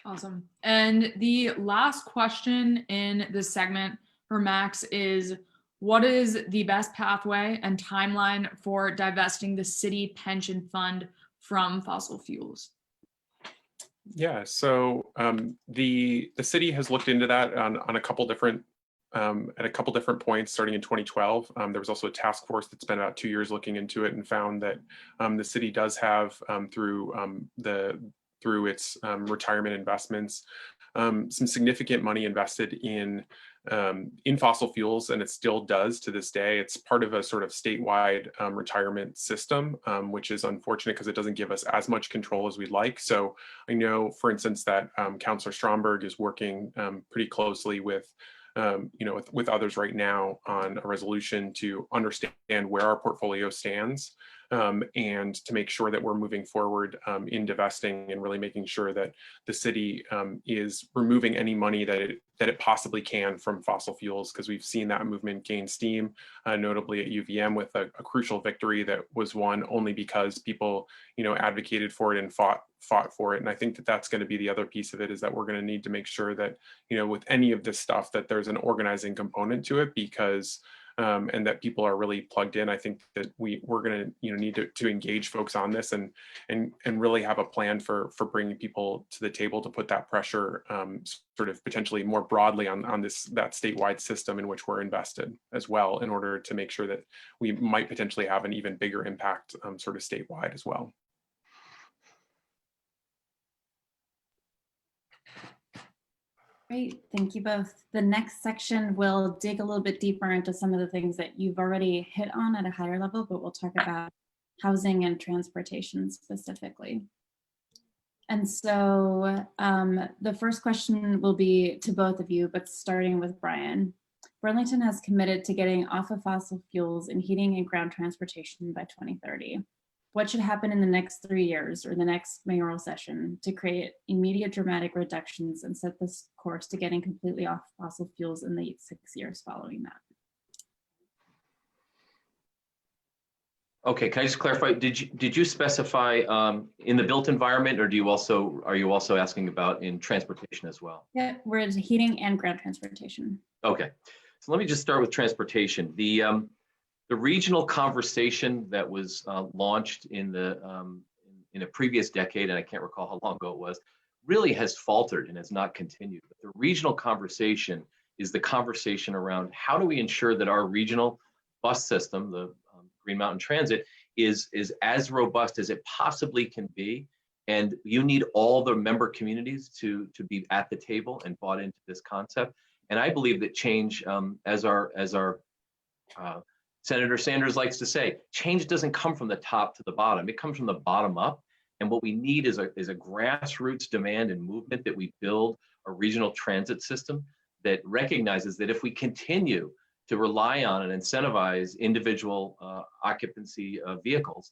Awesome. And the last question in this segment for Max is, what is the best pathway and timeline for divesting the city pension fund from fossil fuels? Yeah, so the city has looked into that on a couple different at a couple different points starting in 2012. There was also a task force that spent about 2 years looking into it and found that the city does have through its retirement investments some significant money invested in fossil fuels, and it still does to this day. It's part of a sort of statewide retirement system, which is unfortunate because it doesn't give us as much control as we'd like. So I know, for instance, that Councilor Stromberg is working pretty closely with with others right now on a resolution to understand where our portfolio stands, and to make sure that we're moving forward in divesting and really making sure that the city is removing any money that it possibly can from fossil fuels, because we've seen that movement gain steam, notably at UVM with a crucial victory that was won only because people advocated for it and fought for it. And I think that that's going to be the other piece of it, is that we're going to need to make sure that with any of this stuff that there's an organizing component to it, because and that people are really plugged in. I think that we're going to need to engage folks on this and really have a plan for bringing people to the table to put that pressure sort of potentially more broadly on that statewide system in which we're invested as well, in order to make sure that we might potentially have an even bigger impact sort of statewide as well. Great, thank you both. The next section will dig a little bit deeper into some of the things that you've already hit on at a higher level, but we'll talk about housing and transportation specifically. And so the first question will be to both of you, but starting with Brian. Burlington has committed to getting off of fossil fuels in heating and ground transportation by 2030. What should happen in the next 3 years or the next mayoral session to create immediate dramatic reductions and set this course to getting completely off fossil fuels in the 6 years following that? Okay, can I just clarify? Did you specify in the built environment, or are you also asking about in transportation as well? Yeah, we're in heating and ground transportation. Okay, so let me just start with transportation. The regional conversation that was launched in a previous decade, and I can't recall how long ago it was, really has faltered and has not continued. But the regional conversation is the conversation around how do we ensure that our regional bus system, the Green Mountain Transit, is as robust as it possibly can be. And you need all the member communities to be at the table and bought into this concept. And I believe that change, as our Senator Sanders likes to say, change doesn't come from the top to the bottom. It comes from the bottom up. And what we need is a grassroots demand and movement that we build a regional transit system that recognizes that if we continue to rely on and incentivize individual occupancy vehicles,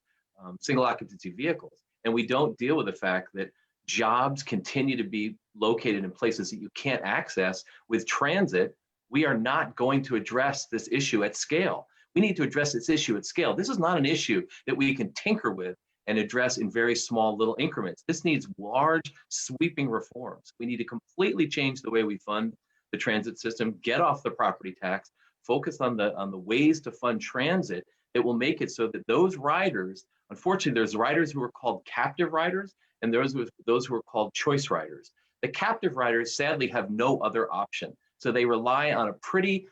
single occupancy vehicles, and we don't deal with the fact that jobs continue to be located in places that you can't access with transit, we are not going to address this issue at scale. We need to address this issue at scale. This is not an issue that we can tinker with and address in very small little increments. This needs large sweeping reforms. We need to completely change the way we fund the transit system, get off the property tax, focus on the ways to fund transit that will make it so that those riders, unfortunately, there's riders who are called captive riders and those who are called choice riders. The captive riders sadly have no other option. So they rely on a pretty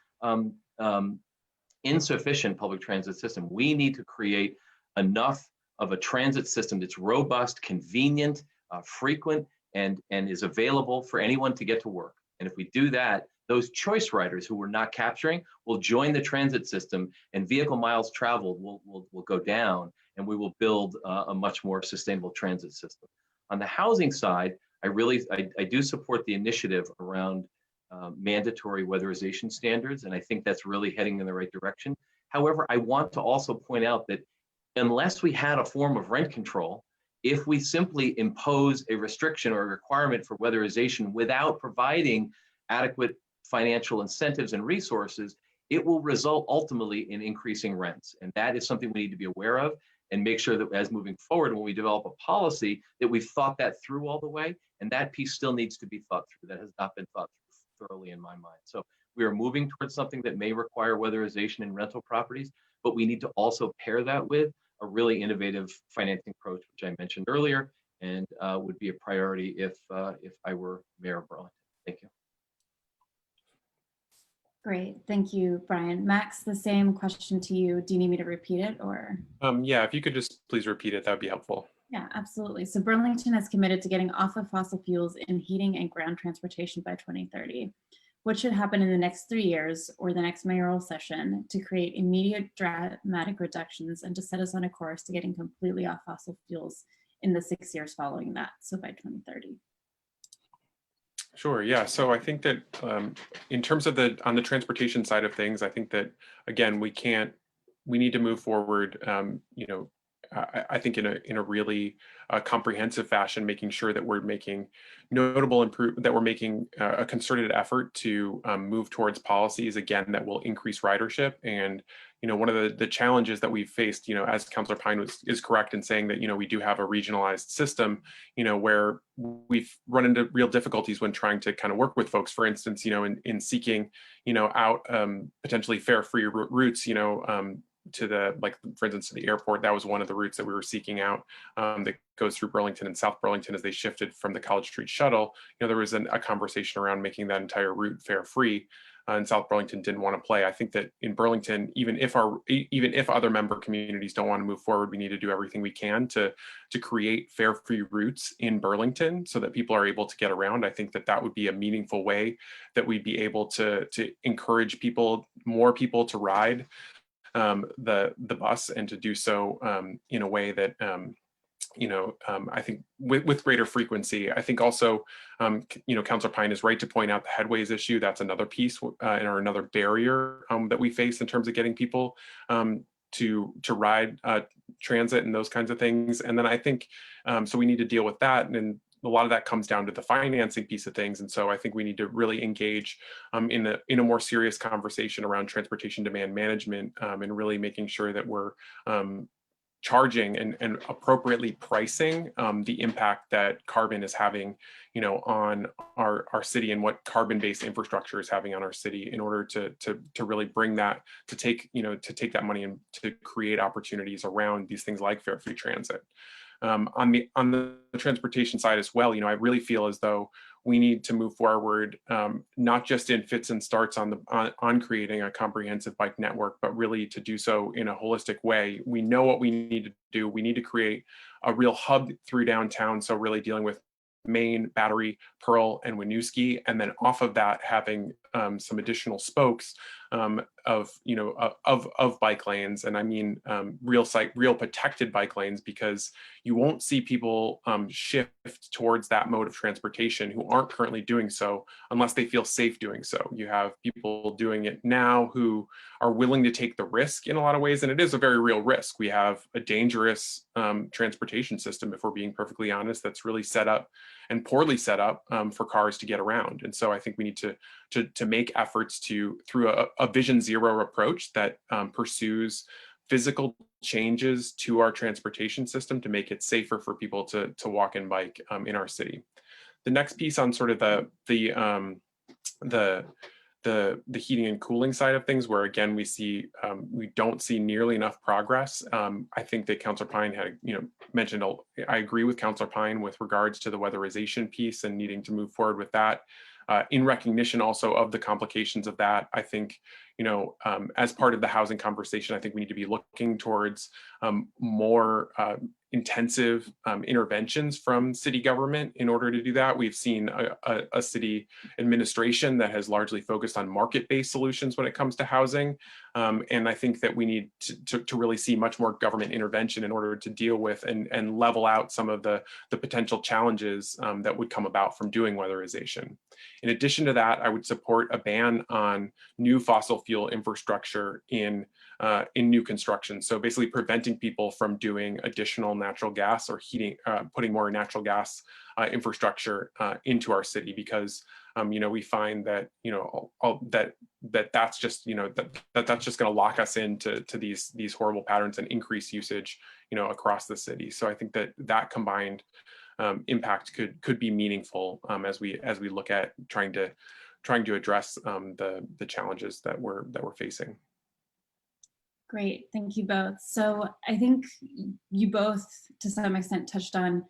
insufficient public transit system. We need to create enough of a transit system that's robust, convenient, frequent, and is available for anyone to get to work. And if we do that, those choice riders who we're not capturing will join the transit system, and vehicle miles traveled will go down, and we will build a much more sustainable transit system. On the housing side, I do support the initiative around mandatory weatherization standards, and I think that's really heading in the right direction. However, I want to also point out that unless we had a form of rent control, if we simply impose a restriction or a requirement for weatherization without providing adequate financial incentives and resources, it will result ultimately in increasing rents. And that is something we need to be aware of and make sure that as moving forward, when we develop a policy, that we've thought that through all the way. And that piece still needs to be thought through. That has not been thought through thoroughly in my mind. So we are moving towards something that may require weatherization in rental properties, but we need to also pair that with a really innovative financing approach, which I mentioned earlier, and would be a priority if I were Mayor of Burlington. Thank you. Great, thank you, Brian. Max, the same question to you. Do you need me to repeat it or? Yeah, if you could just please repeat it, that would be helpful. Yeah, absolutely. So Burlington is committed to getting off of fossil fuels in heating and ground transportation by 2030. What should happen in the next 3 years or the next mayoral session to create immediate dramatic reductions and to set us on a course to getting completely off fossil fuels in the 6 years following that, so by 2030? Sure. Yeah. So I think that in terms of on the transportation side of things, I think that again we need to move forward. I think in a really comprehensive fashion, making sure that we're making that we're making a concerted effort to move towards policies again that will increase ridership. And one of the challenges that we've faced, as Councilor Pine is correct in saying that we do have a regionalized system, where we've run into real difficulties when trying to kind of work with folks. For instance, in seeking out potentially fare free routes, to for instance, to the airport. That was one of the routes that we were seeking out that goes through Burlington and South Burlington as they shifted from the College Street shuttle. There was a conversation around making that entire route fare free, and South Burlington didn't want to play. I think that in Burlington, even if other member communities don't want to move forward, we need to do everything we can to create fare free routes in Burlington so that people are able to get around. I think that would be a meaningful way that we'd be able to encourage more people to ride the bus, and to do so in a way that I think with greater frequency. I think also Councilor Pine is right to point out the headways issue. That's another piece or another barrier that we face in terms of getting people to ride transit and those kinds of things. And then I think so we need to deal with that, and a lot of that comes down to the financing piece of things. And so I think we need to really engage in a more serious conversation around transportation demand management, and really making sure that we're charging and appropriately pricing the impact that carbon is having, on our city, and what carbon-based infrastructure is having on our city, in order to really bring that, to take that money and to create opportunities around these things like fare-free transit. On the transportation side as well, I really feel as though we need to move forward, not just in fits and starts on creating a comprehensive bike network, but really to do so in a holistic way. We know what we need to do. We need to create a real hub through downtown. So really dealing with Main, Battery, Pearl, and Winooski, and then off of that having some additional spokes of bike lanes. And I mean real protected bike lanes, because you won't see people shift towards that mode of transportation who aren't currently doing so unless they feel safe doing so. You have people doing it now who are willing to take the risk in a lot of ways, and it is a very real risk. We have a dangerous transportation system, if we're being perfectly honest, that's really set up and poorly set up for cars to get around. And so I think we need to make efforts through a Vision Zero approach that pursues physical changes to our transportation system to make it safer for people to walk and bike in our city. The next piece on sort of the heating and cooling side of things, where again we don't see nearly enough progress. I think that Councilor Pine had mentioned. I agree with Councilor Pine with regards to the weatherization piece and needing to move forward with that. In recognition also of the complications of that, I think as part of the housing conversation, I think we need to be looking towards more intensive interventions from city government in order to do that. We've seen a city administration that has largely focused on market-based solutions when it comes to housing. And I think that we need to really see much more government intervention in order to deal with and level out some of the potential challenges that would come about from doing weatherization. In addition to that, I would support a ban on new fossil fuel infrastructure in new construction. So basically preventing people from doing additional natural gas or putting more natural gas infrastructure into our city, because we find that that's just that's just going to lock us into these horrible patterns and increase usage across the city. So I think that combined impact could be meaningful as we look at trying to address the challenges that we're facing. Great, thank you both. So I think you both, to some extent, touched on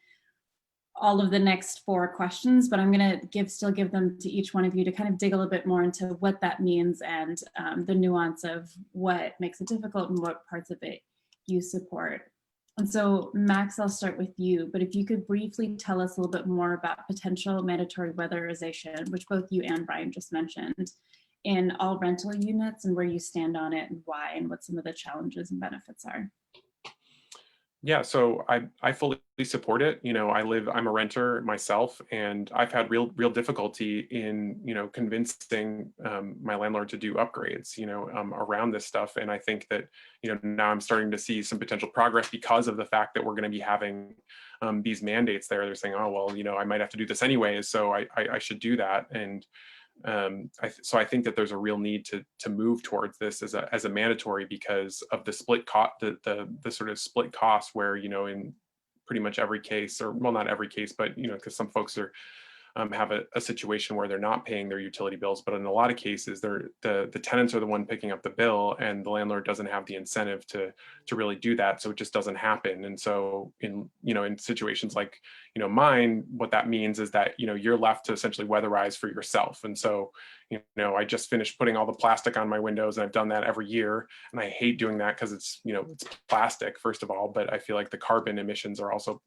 all of the next 4 questions, but I'm going to still give them to each one of you to kind of dig a little bit more into what that means and the nuance of what makes it difficult and what parts of it you support. And so, Max, I'll start with you, but if you could briefly tell us a little bit more about potential mandatory weatherization, which both you and Brian just mentioned, in all rental units and where you stand on it and why, and what some of the challenges and benefits are. Yeah, so I fully support it. You know, I'm a renter myself, and I've had real difficulty in, you know, convincing my landlord to do upgrades, you know, around this stuff. And I think that, you know, now I'm starting to see some potential progress because of the fact that we're going to be having these mandates there. They're saying, oh, well, you know, I might have to do this anyways, so I should do that. And so I think that there's a real need to move towards this as a mandatory because of the split cost, the sort of split cost where, you know, in pretty much every case, or well, not every case, but, you know, because some folks are have a situation where they're not paying their utility bills, but in a lot of cases, the tenants are the one picking up the bill, and the landlord doesn't have the incentive to really do that, so it just doesn't happen. And so in situations like, you know, mine, what that means is that, you know, you're left to essentially weatherize for yourself. And so, you know, I just finished putting all the plastic on my windows, and I've done that every year, and I hate doing that because it's, you know, it's plastic, first of all, but I feel like the carbon emissions are also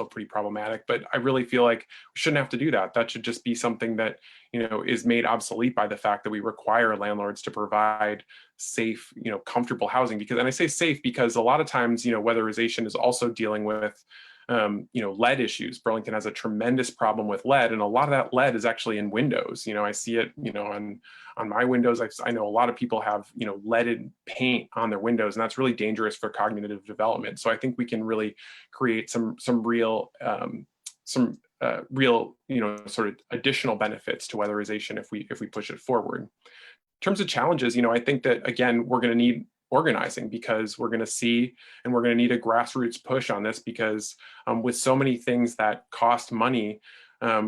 pretty problematic. But I really feel like we shouldn't have to do that. That should just be something that, you know, is made obsolete by the fact that we require landlords to provide safe, you know, comfortable housing. Because, and I say safe because a lot of times, you know, weatherization is also dealing with you know, lead issues. Burlington has a tremendous problem with lead, and a lot of that lead is actually in windows. You know, I see it, you know, on my windows. I know a lot of people have, you know, leaded paint on their windows, and that's really dangerous for cognitive development. So I think we can really create some real, real, you know, sort of additional benefits to weatherization if we push it forward. In terms of challenges, you know, I think that, again, we're going to need organizing, because we're going to see, and we're going to need a grassroots push on this, because with so many things that cost money,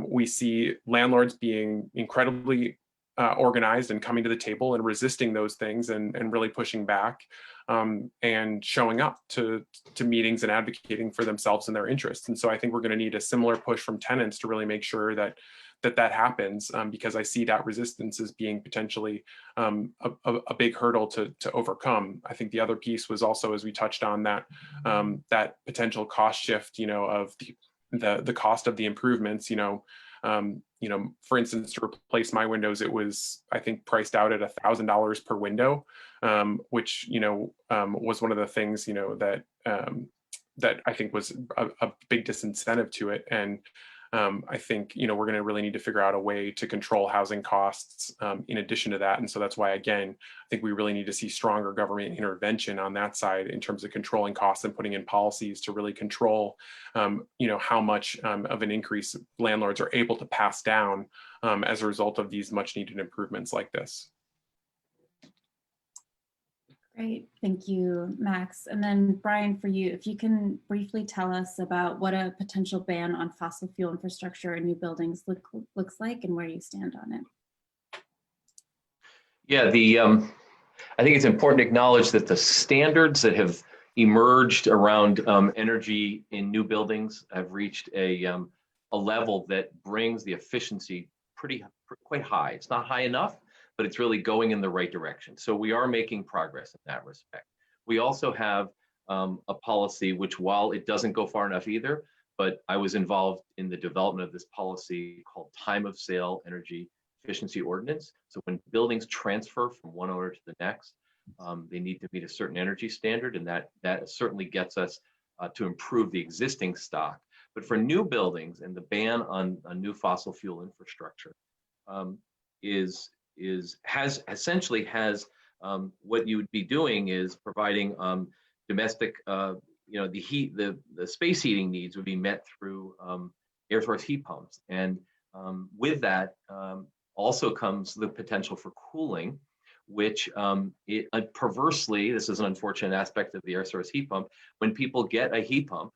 we see landlords being incredibly organized and coming to the table and resisting those things and really pushing back and showing up to meetings and advocating for themselves and their interests. And so I think we're going to need a similar push from tenants to really make sure that happens, because I see that resistance as being potentially a big hurdle to overcome. I think the other piece was also, as we touched on, that that potential cost shift, you know, of the cost of the improvements. You know, for instance, to replace my windows, it was, I think, priced out at $1,000 per window, which, you know, was one of the things, you know, that that I think was a big disincentive to it. And I think, you know, we're going to really need to figure out a way to control housing costs in addition to that. And so that's why, again, I think we really need to see stronger government intervention on that side in terms of controlling costs and putting in policies to really control, you know, how much of an increase landlords are able to pass down as a result of these much needed improvements like this. Great, thank you, Max. And then Brian, for you, if you can briefly tell us about what a potential ban on fossil fuel infrastructure in new buildings looks like and where you stand on it. Yeah, I think it's important to acknowledge that the standards that have emerged around energy in new buildings have reached a level that brings the efficiency quite high. It's not high enough, but it's really going in the right direction. So we are making progress in that respect. We also have a policy which, while it doesn't go far enough either, but I was involved in the development of this policy called Time of Sale Energy Efficiency Ordinance. So when buildings transfer from one owner to the next, they need to meet a certain energy standard, and that certainly gets us to improve the existing stock. But for new buildings and the ban on new fossil fuel infrastructure essentially has what you would be doing is providing domestic, you know, the space heating needs would be met through air source heat pumps. And with that also comes the potential for cooling, which perversely, this is an unfortunate aspect of the air source heat pump, when people get a heat pump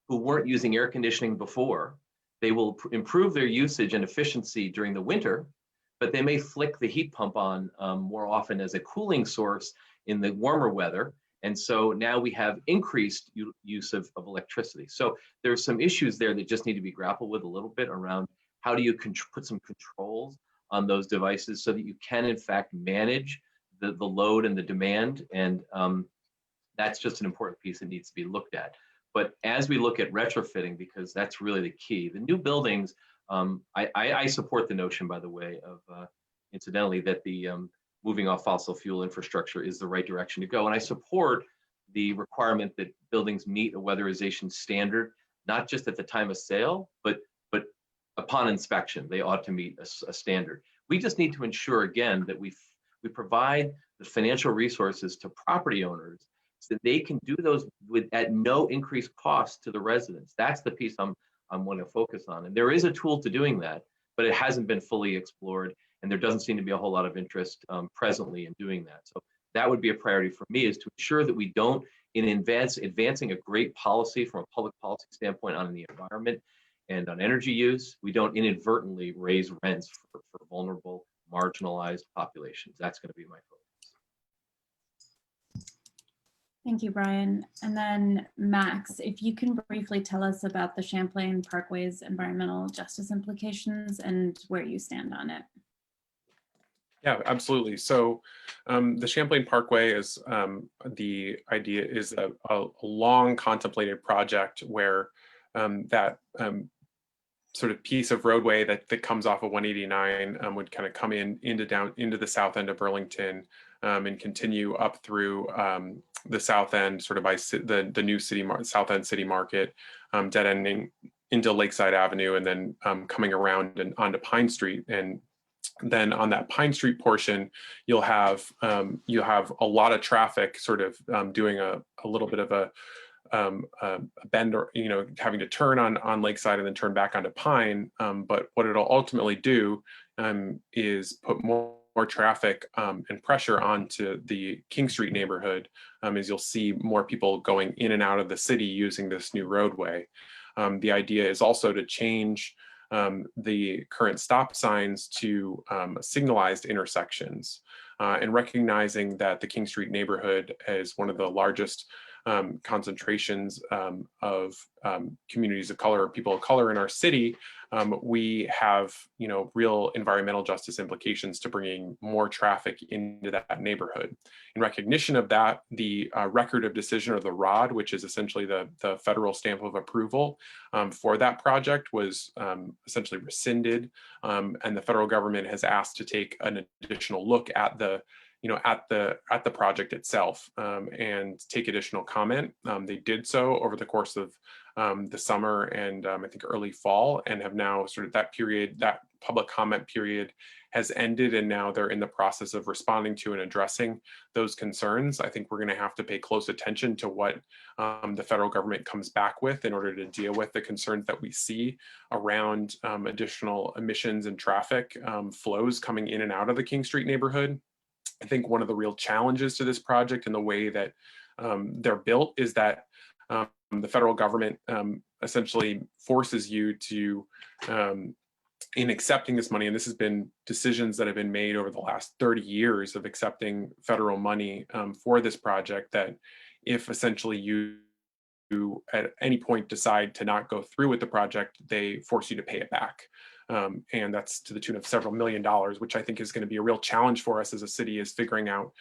who weren't using air conditioning before, they will improve their usage and efficiency during the winter, but they may flick the heat pump on more often as a cooling source in the warmer weather. And so now we have increased use of electricity. So there's some issues there that just need to be grappled with a little bit around how do you put some controls on those devices so that you can in fact manage the load and the demand. And that's just an important piece that needs to be looked at. But as we look at retrofitting, because that's really the key, the new buildings, I support the notion, by the way, of incidentally, that the moving off fossil fuel infrastructure is the right direction to go. And I support the requirement that buildings meet a weatherization standard, not just at the time of sale, but upon inspection, they ought to meet a standard. We just need to ensure, again, that we provide the financial resources to property owners so that they can do those at no increased cost to the residents. That's the piece I'm want to focus on. And there is a tool to doing that, but it hasn't been fully explored. And there doesn't seem to be a whole lot of interest presently in doing that. So that would be a priority for me, is to ensure that we don't, in advancing a great policy from a public policy standpoint on the environment and on energy use, we don't inadvertently raise rents for vulnerable, marginalized populations. That's going to be my focus. Thank you, Brian. And then Max, if you can briefly tell us about the Champlain Parkway's environmental justice implications and where you stand on it. Yeah, absolutely. So the Champlain Parkway is, the idea is a long contemplated project where that sort of piece of roadway that comes off of 189 would kind of come into the south end of Burlington and continue up through the south end, sort of by the new south end city market, dead ending into Lakeside Avenue, and then coming around and onto Pine Street. And then on that Pine Street portion, you'll have a lot of traffic sort of doing a little bit of a bend, or having to turn on Lakeside and then turn back onto Pine. But what it'll ultimately do is put more traffic and pressure onto the King Street neighborhood, as you'll see more people going in and out of the city using this new roadway. The idea is also to change the current stop signs to signalized intersections, and recognizing that the King Street neighborhood is one of the largest concentrations of communities of color, people of color in our city. We have, real environmental justice implications to bringing more traffic into that neighborhood. In recognition of that, the record of decision, or the ROD, which is essentially the federal stamp of approval for that project, was essentially rescinded, and the federal government has asked to take an additional look at the project itself and take additional comment. They did so over the course of the summer and I think early fall, and have now sort of that public comment period has ended, and now they're in the process of responding to and addressing those concerns. I think we're going to have to pay close attention to what the federal government comes back with in order to deal with the concerns that we see around additional emissions and traffic flows coming in and out of the King Street neighborhood. I think one of the real challenges to this project and the way that they're built is that the federal government essentially forces you to, in accepting this money, and this has been decisions that have been made over the last 30 years of accepting federal money for this project, that if essentially you at any point decide to not go through with the project, they force you to pay it back. And that's to the tune of several $1 million, which I think is going to be a real challenge for us as a city, is figuring out,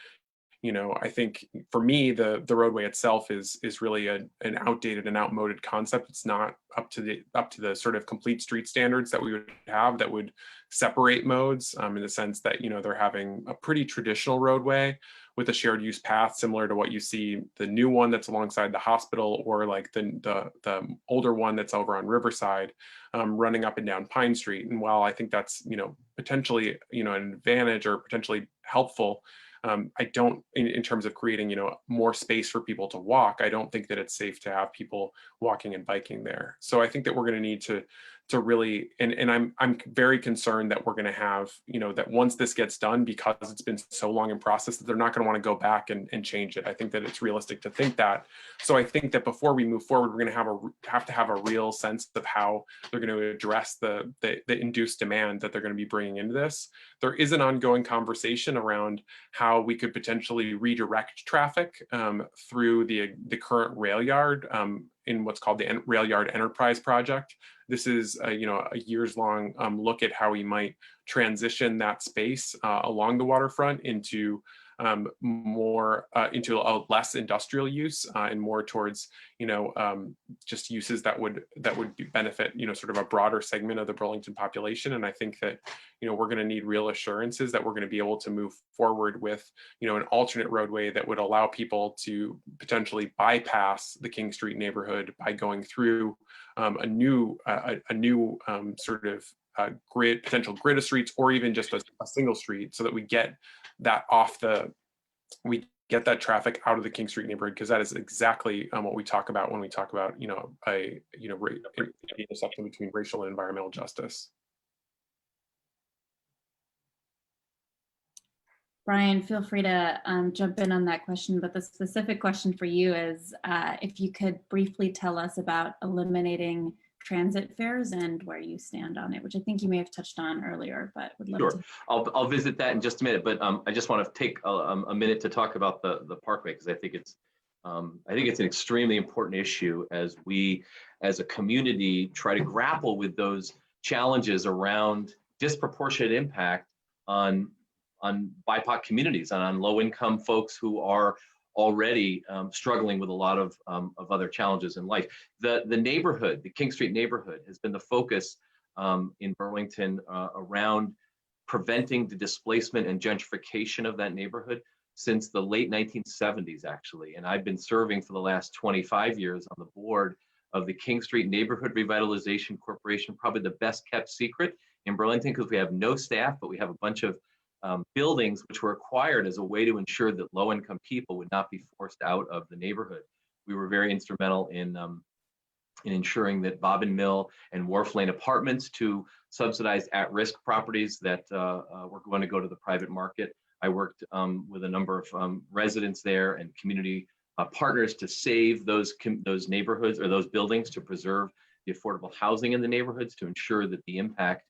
I think for me, the roadway itself is really an outdated and outmoded concept. It's not up to the sort of complete street standards that we would have that would separate modes, in the sense that, they're having a pretty traditional roadway with a shared use path, similar to what you see the new one that's alongside the hospital, or like the older one that's over on Riverside, running up and down Pine Street. And while I think that's, potentially, an advantage or potentially helpful, I don't, in terms of creating, more space for people to walk, I don't think that it's safe to have people walking and biking there. So I think that we're going to need to really, and I'm very concerned that we're going to have, that once this gets done, because it's been so long in process, that they're not going to want to go back and change it. I think that it's realistic to think that. So I think that before we move forward, we're going to have to have a real sense of how they're going to address the induced demand that they're going to be bringing into this. There is an ongoing conversation around how we could potentially redirect traffic through the current rail yard in what's called the Rail Yard Enterprise Project. This is a years-long look at how we might transition that space along the waterfront into into a less industrial use and more towards just uses that would benefit sort of a broader segment of the Burlington population. And I think that we're going to need real assurances that we're going to be able to move forward with an alternate roadway that would allow people to potentially bypass the King Street neighborhood by going through a new sort of potential grid of streets, or even just a single street, so that we get that we get that traffic out of the King Street neighborhood, because that is exactly what we talk about when we talk about the intersection between racial and environmental justice. Brian, feel free to jump in on that question, but the specific question for you is if you could briefly tell us about eliminating transit fares and where you stand on it, which I think you may have touched on earlier, but would love to. I'll visit that in just a minute, but I just want to take a minute to talk about the Parkway, because I think it's an extremely important issue as we, as a community, try to grapple with those challenges around disproportionate impact on BIPOC communities and on low-income folks who are already struggling with a lot of other challenges in life. The neighborhood, the King Street neighborhood, has been the focus in Burlington around preventing the displacement and gentrification of that neighborhood since the late 1970s, actually. And I've been serving for the last 25 years on the board of the King Street Neighborhood Revitalization Corporation, probably the best kept secret in Burlington, because we have no staff, but we have a bunch of buildings which were acquired as a way to ensure that low-income people would not be forced out of the neighborhood. We were very instrumental in ensuring that Bobbin Mill and Wharf Lane Apartments, two subsidized at-risk properties that were going to go to the private market. I worked with a number of residents there and community partners to save those neighborhoods or those buildings, to preserve the affordable housing in the neighborhoods, to ensure that the impact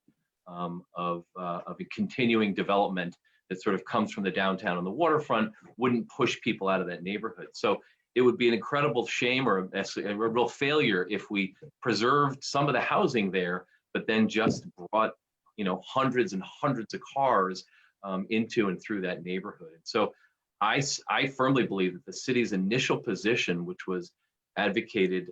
of a continuing development that sort of comes from the downtown and the waterfront wouldn't push people out of that neighborhood. So it would be an incredible shame or a real failure if we preserved some of the housing there, but then just brought hundreds and hundreds of cars into and through that neighborhood. And so I firmly believe that the city's initial position, which was advocated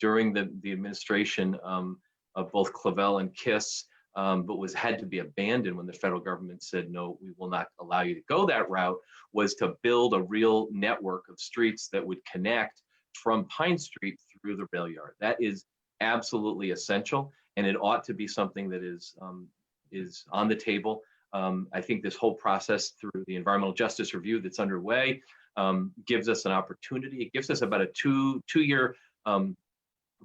during the administration of both Clavell and Kiss, but had to be abandoned when the federal government said, no, we will not allow you to go that route, was to build a real network of streets that would connect from Pine Street through the rail yard. That is absolutely essential, and it ought to be something that is on the table. I think this whole process through the environmental justice review that's underway gives us an opportunity. It gives us about a two-year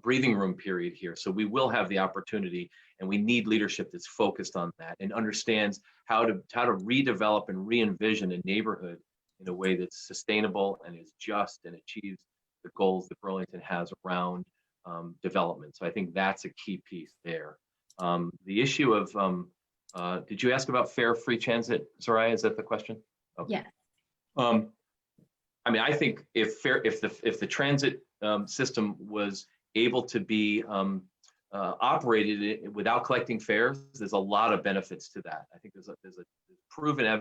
breathing room period here. So we will have the opportunity, and we need leadership that's focused on that and understands how to redevelop and re-envision a neighborhood in a way that's sustainable and is just and achieves the goals that Burlington has around development. So I think that's a key piece there. The issue of, did you ask about fare free transit, Zoraya? Is that the question? Okay. Yeah. I mean, I think if the transit system was able to be operated without collecting fares, there's a lot of benefits to that. I think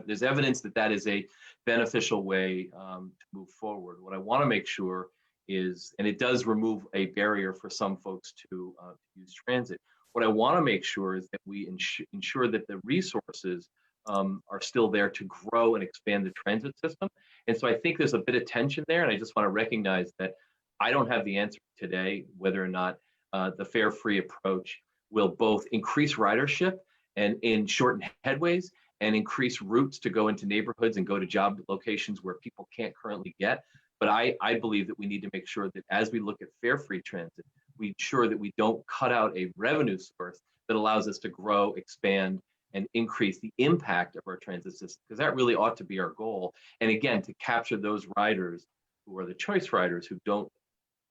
there's evidence that is a beneficial way to move forward. What I want to make sure is, and it does remove a barrier for some folks to use transit. What I want to make sure is that we ensure that the resources are still there to grow and expand the transit system. And so I think there's a bit of tension there, and I just want to recognize that I don't have the answer today whether or not the fare-free approach will both increase ridership and shorten headways and increase routes to go into neighborhoods and go to job locations where people can't currently get. But I believe that we need to make sure that as we look at fare-free transit, we ensure that we don't cut out a revenue source that allows us to grow, expand, and increase the impact of our transit system, because that really ought to be our goal. And again, to capture those riders who are the choice riders who don't,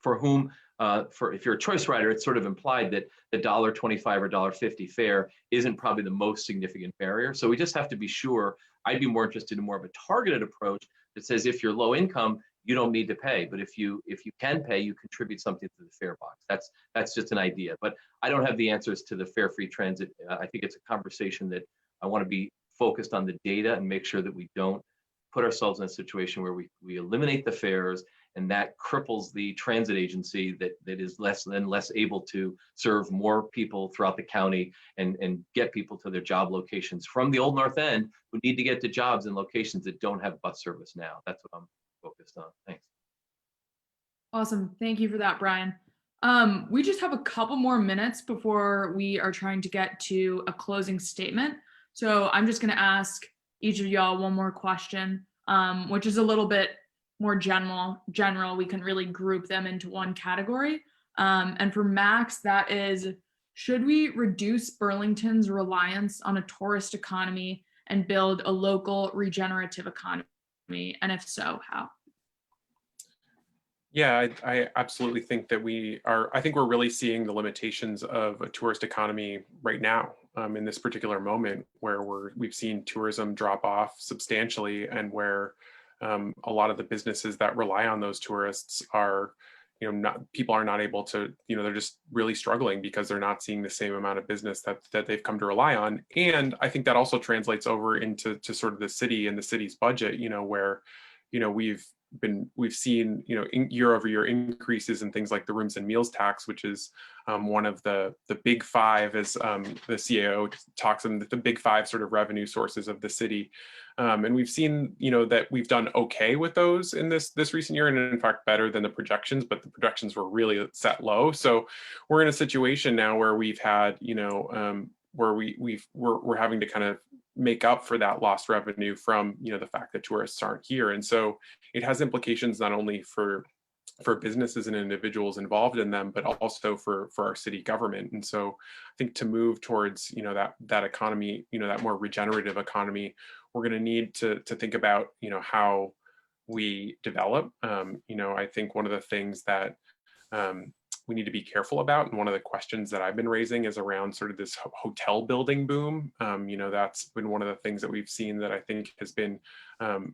for whom, if you're a choice rider, it's sort of implied that the $1.25 or $1.50 fare isn't probably the most significant barrier. So we just have to be sure. I'd be more interested in more of a targeted approach that says if you're low income, you don't need to pay, but if you can pay, you contribute something to the fare box. That's just an idea, but I don't have the answers to the fare-free transit. I think it's a conversation that I want to be focused on the data and make sure that we don't put ourselves in a situation where we eliminate the fares and that cripples the transit agency that is less able to serve more people throughout the county and get people to their job locations from the Old North End who need to get to jobs in locations that don't have bus service now. That's what I'm focused on. Thanks. Awesome. Thank you for that, Brian. We just have a couple more minutes before we are trying to get to a closing statement. So I'm just going to ask each of y'all one more question, which is a little bit more general. We can really group them into one category. And for Max, that is, should we reduce Burlington's reliance on a tourist economy and build a local regenerative economy? And if so, how? Yeah, I absolutely think that I think we're really seeing the limitations of a tourist economy right now, in this particular moment where we've seen tourism drop off substantially, and where a lot of the businesses that rely on those tourists are, people are not able to, they're just really struggling because they're not seeing the same amount of business that they've come to rely on. And I think that also translates over into sort of the city and the city's budget, where, we've seen, year over year increases in things like the rooms and meals tax, which is one of the big five, as the CAO talks in the big five sort of revenue sources of the city. And we've seen, that we've done okay with those in this recent year, and in fact better than the projections, but the projections were really set low. So we're in a situation now where we've had, where we're having to kind of make up for that lost revenue from, the fact that tourists aren't here. And so it has implications not only for businesses and individuals involved in them, but also for our city government. And so I think to move towards, that economy, that more regenerative economy, we're going to need to think about, how we develop. I think one of the things that we need to be careful about, and one of the questions that I've been raising, is around sort of this hotel building boom. That's been one of the things that we've seen that I think has been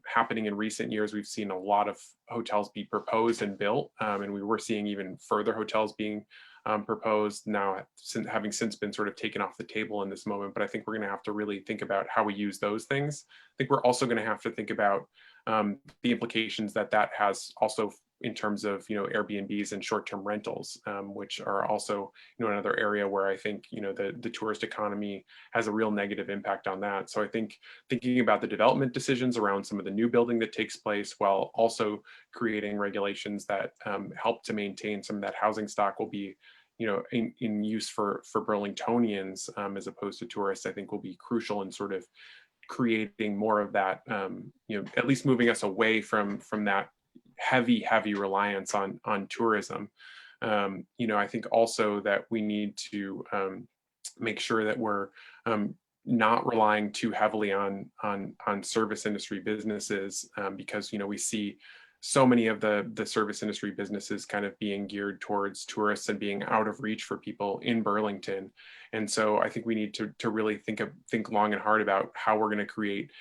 happening in recent years. We've seen a lot of hotels be proposed and built, and we were seeing even further hotels being proposed now, having since been sort of taken off the table in this moment. But I think we're going to have to really think about how we use those things. I think we're also going to have to think about the implications that has also in terms of, Airbnbs and short-term rentals, which are also, another area where I think, the tourist economy has a real negative impact on that. So I think thinking about the development decisions around some of the new building that takes place, while also creating regulations that help to maintain some of that housing stock, will be, in use for Burlingtonians as opposed to tourists, I think will be crucial in sort of creating more of that, at least moving us away from that heavy reliance on tourism. I think also that we need to make sure that we're not relying too heavily on service industry businesses, because we see so many of the service industry businesses kind of being geared towards tourists and being out of reach for people in Burlington. And so I think we need to really think long and hard about how we're going to create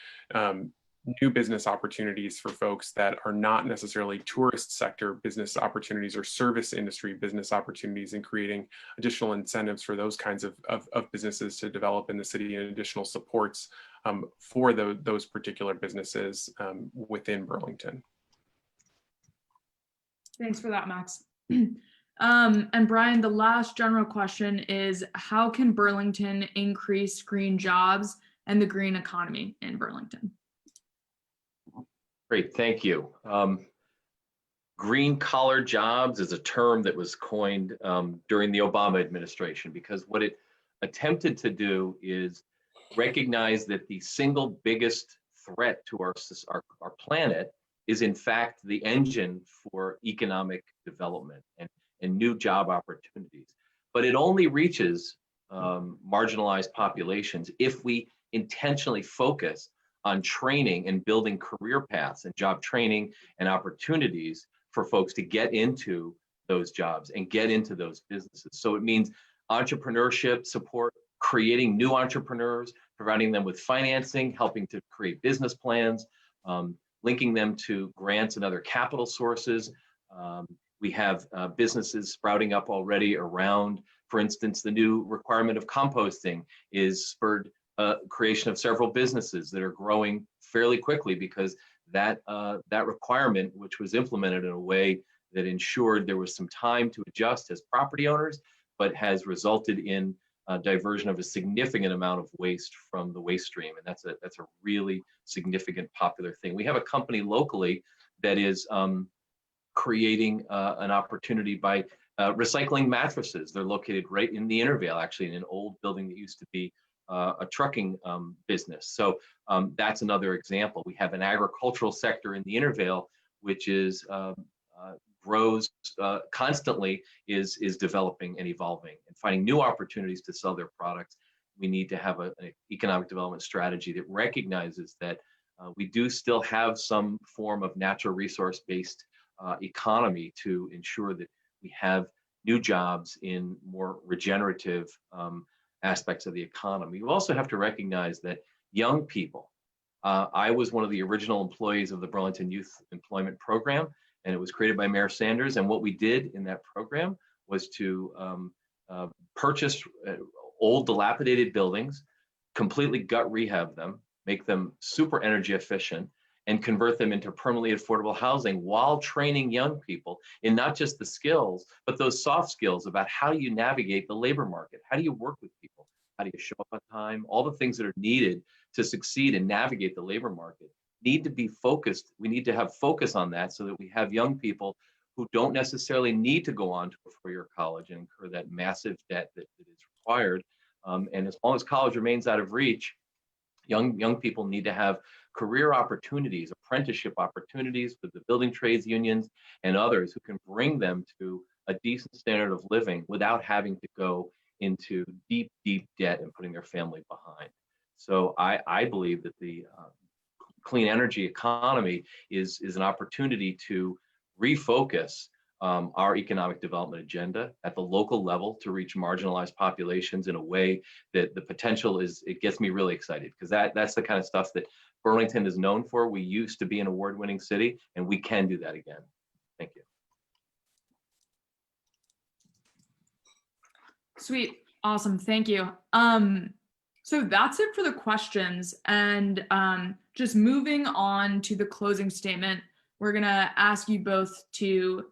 new business opportunities for folks that are not necessarily tourist sector business opportunities or service industry business opportunities, and creating additional incentives for those kinds of businesses to develop in the city, and additional supports for those particular businesses within Burlington. Thanks for that, Max. And Brian, the last general question is, how can Burlington increase green jobs and the green economy in Burlington? Great, thank you. Green collar jobs is a term that was coined during the Obama administration, because what it attempted to do is recognize that the single biggest threat to our planet is in fact the engine for economic development. and new job opportunities. But it only reaches marginalized populations if we intentionally focus on training and building career paths and job training and opportunities for folks to get into those jobs and get into those businesses. So it means entrepreneurship support, creating new entrepreneurs, providing them with financing, helping to create business plans, linking them to grants and other capital sources. We have businesses sprouting up already around, for instance, the new requirement of composting is spurred creation of several businesses that are growing fairly quickly because that requirement, which was implemented in a way that ensured there was some time to adjust as property owners, but has resulted in diversion of a significant amount of waste from the waste stream. And that's a really significant popular thing. We have a company locally that is creating an opportunity by recycling mattresses. They're located right in the Intervale, actually, in an old building that used to be a trucking business. So that's another example. We have an agricultural sector in the Intervale, which is grows constantly, is developing and evolving and finding new opportunities to sell their products. We need to have an economic development strategy that recognizes that we do still have some form of natural resource-based economy to ensure that we have new jobs in more regenerative aspects of the economy. You also have to recognize that young people, I was one of the original employees of the Burlington Youth Employment Program, and it was created by Mayor Sanders. And what we did in that program was to purchase old dilapidated buildings, completely gut rehab them, make them super energy efficient, and convert them into permanently affordable housing while training young people in not just the skills, but those soft skills about how you navigate the labor market. How do you work with people? How do you show up on time? All the things that are needed to succeed and navigate the labor market need to be focused. We need to have focus on that so that we have young people who don't necessarily need to go on to a four-year college and incur that massive debt that is required. And as long as college remains out of reach, young people need to have career opportunities, apprenticeship opportunities with the building trades unions and others who can bring them to a decent standard of living without having to go into deep, deep debt and putting their family behind. So I believe that the clean energy economy is an opportunity to refocus our economic development agenda at the local level to reach marginalized populations in a way that the potential is, it gets me really excited because that's the kind of stuff that Burlington is known for. We used to be an award-winning city and we can do that again. Thank you. Sweet. Awesome. Thank you. So that's it for the questions. And just moving on to the closing statement, we're going to ask you both to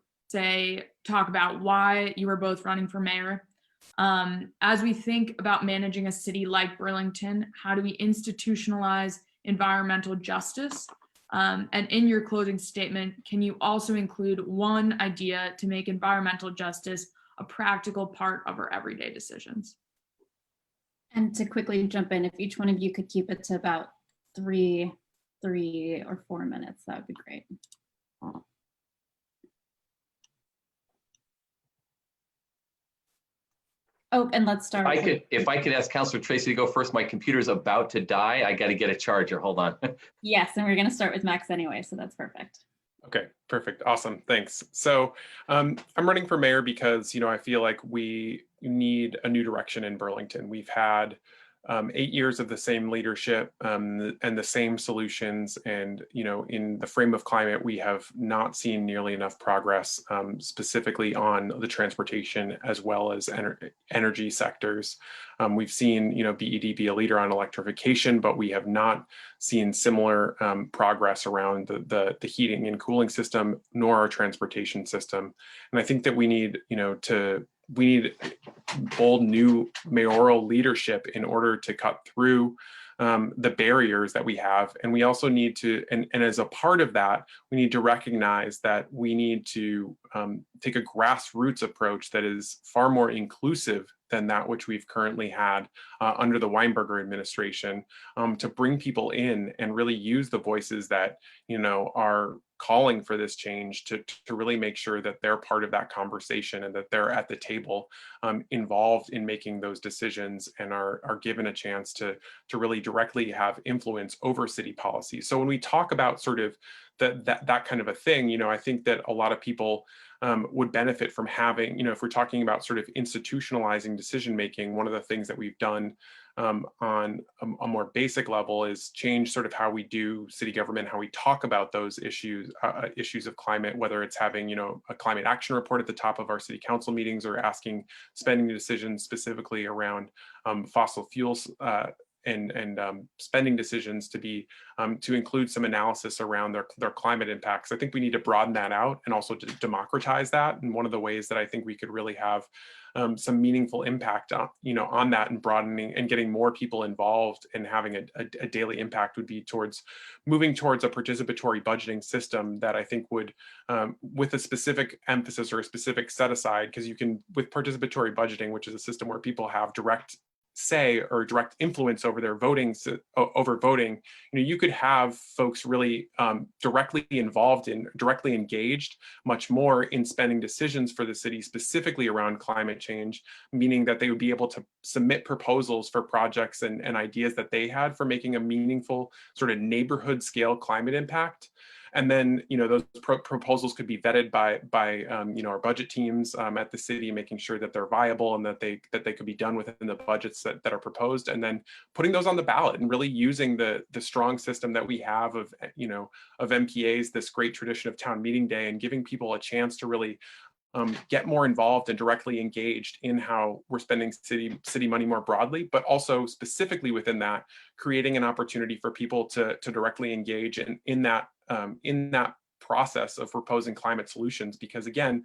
talk about why you were both running for mayor. As we think about managing a city like Burlington, how do we institutionalize environmental justice? And in your closing statement, can you also include one idea to make environmental justice a practical part of our everyday decisions? And to quickly jump in, if each one of you could keep it to about three or 4 minutes, that would be great. Oh, and let's start. If I could ask Councilor Tracy to go first, my computer's about to die. I got to get a charger. Hold on. Yes, and we're going to start with Max anyway, so that's perfect. Okay, perfect. Awesome. Thanks. So I'm running for mayor because, I feel like we need a new direction in Burlington. We've had 8 years of the same leadership and the same solutions. And, in the frame of climate, we have not seen nearly enough progress, specifically on the transportation as well as energy sectors. We've seen, BED be a leader on electrification, but we have not seen similar progress around the heating and cooling system, nor our transportation system. And I think that we need, we need bold new mayoral leadership in order to cut through the barriers that we have. And we also need to, and as a part of that, we need to recognize that we need to take a grassroots approach that is far more inclusive than that which we've currently had under the Weinberger administration, to bring people in and really use the voices that, are calling for this change to really make sure that they're part of that conversation and that they're at the table, involved in making those decisions, and are given a chance to really directly have influence over city policy. So when we talk about sort of that kind of a thing, I think that a lot of people would benefit from having, if we're talking about sort of institutionalizing decision making, one of the things that we've done on a more basic level is change sort of how we do city government, how we talk about those issues of climate, whether it's having, a climate action report at the top of our city council meetings, or asking spending decisions specifically around fossil fuels and spending decisions to include some analysis around their climate impacts. I think we need to broaden that out and also to democratize that. And one of the ways that I think we could really have some meaningful impact on that, and broadening and getting more people involved and having a daily impact would be towards moving towards a participatory budgeting system that I think would, with a specific emphasis or a specific set aside, because you can, with participatory budgeting, which is a system where people have direct say or direct influence over their voting, you could have folks really directly involved in, directly engaged much more in spending decisions for the city, specifically around climate change, meaning that they would be able to submit proposals for projects and ideas that they had for making a meaningful sort of neighborhood scale climate impact. And then, those proposals could be vetted by our budget teams at the city, making sure that they're viable and that they could be done within the budgets that are proposed, and then putting those on the ballot and really using the strong system that we have of MPAs, this great tradition of town meeting day, and giving people a chance to really get more involved and directly engaged in how we're spending city money more broadly, but also specifically within that, creating an opportunity for people to directly engage in that process of proposing climate solutions. Because again,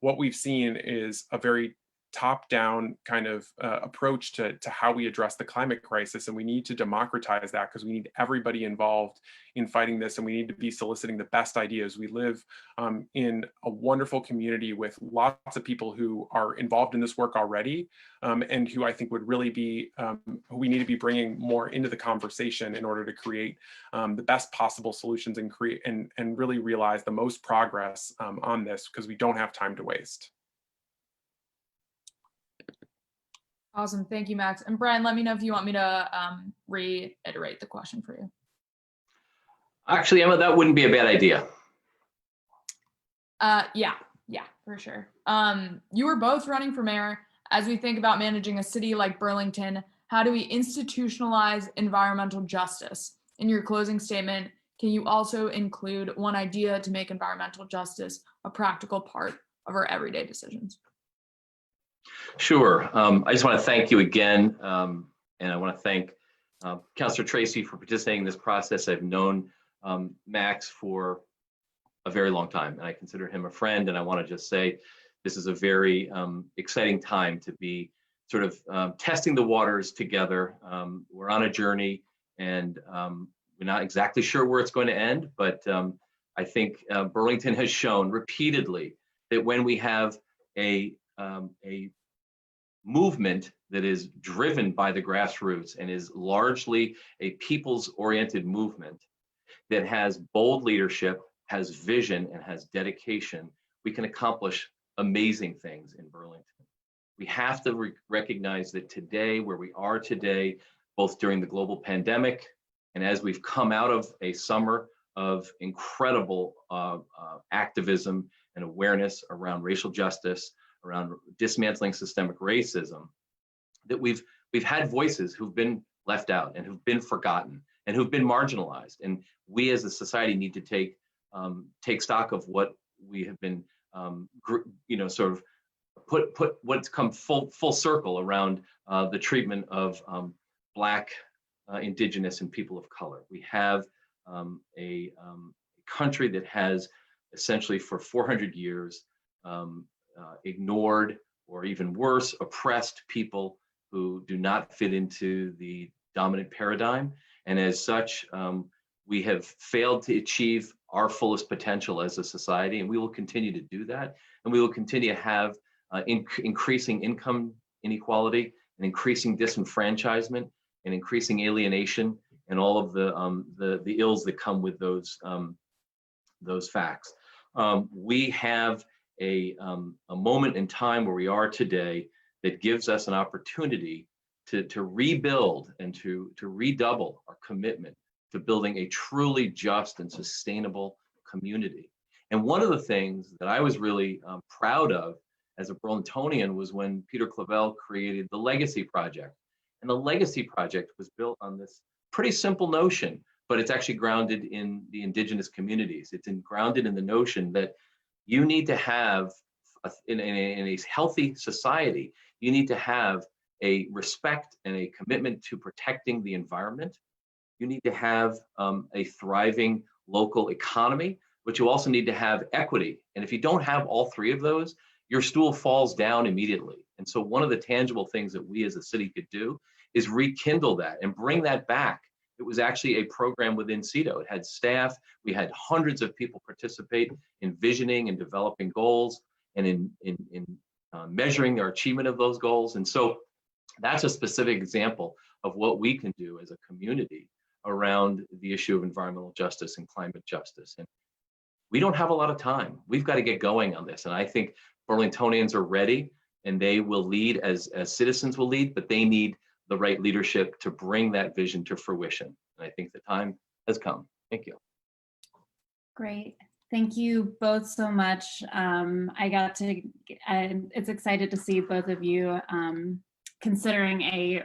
what we've seen is a very top-down kind of approach to how we address the climate crisis, and we need to democratize that, because we need everybody involved in fighting this, and we need to be soliciting the best ideas. We live in a wonderful community with lots of people who are involved in this work already, and who I think would really be who we need to be bringing more into the conversation in order to create the best possible solutions and create and really realize the most progress on this, because we don't have time to waste. Awesome. Thank you, Max. And Brian, let me know if you want me to reiterate the question for you. Actually, Emma, that wouldn't be a bad idea. Yeah, for sure. You were both running for mayor. As we think about managing a city like Burlington, how do we institutionalize environmental justice? In your closing statement, can you also include one idea to make environmental justice a practical part of our everyday decisions? Sure. I just want to thank you again, and I want to thank Councilor Tracy for participating in this process. I've known Max for a very long time, and I consider him a friend, and I want to just say this is a very exciting time to be sort of testing the waters together. We're on a journey, and we're not exactly sure where it's going to end, but I think Burlington has shown repeatedly that when we have a movement that is driven by the grassroots and is largely a people's-oriented movement that has bold leadership, has vision, and has dedication, we can accomplish amazing things in Burlington. We have to recognize that today, where we are today, both during the global pandemic and as we've come out of a summer of incredible activism and awareness around racial justice, around dismantling systemic racism, that we've had voices who've been left out and who've been forgotten and who've been marginalized. And we as a society need to take stock of what we have been, sort of put what's come full circle around the treatment of Black, Indigenous, and people of color. We have a country that has essentially for 400 years ignored, or even worse, oppressed people who do not fit into the dominant paradigm. And as such, we have failed to achieve our fullest potential as a society, and we will continue to do that. And we will continue to have increasing income inequality and increasing disenfranchisement and increasing alienation and all of the ills that come with those those facts. We have a moment in time where we are today that gives us an opportunity to rebuild and to redouble our commitment to building a truly just and sustainable community. And one of the things that I was really proud of as a Burlingtonian was when Peter Clavel created the Legacy Project. And the Legacy Project was built on this pretty simple notion, but it's actually grounded in the indigenous communities. It's grounded in the notion that you need to have, in a healthy society, you need to have a respect and a commitment to protecting the environment. You need to have a thriving local economy, but you also need to have equity. And if you don't have all three of those, your stool falls down immediately. And so one of the tangible things that we as a city could do is rekindle that and bring that back. It was actually a program within CEDO. It had staff. We had hundreds of people participate in visioning and developing goals and in measuring our achievement of those goals. And so that's a specific example of what we can do as a community around the issue of environmental justice and climate justice. And we don't have a lot of time. We've got to get going on this. And I think Burlingtonians are ready, and they will lead as citizens will lead, but they need the right leadership to bring that vision to fruition. And I think the time has come. Thank you. Great. Thank you both so much. It's excited to see both of you considering a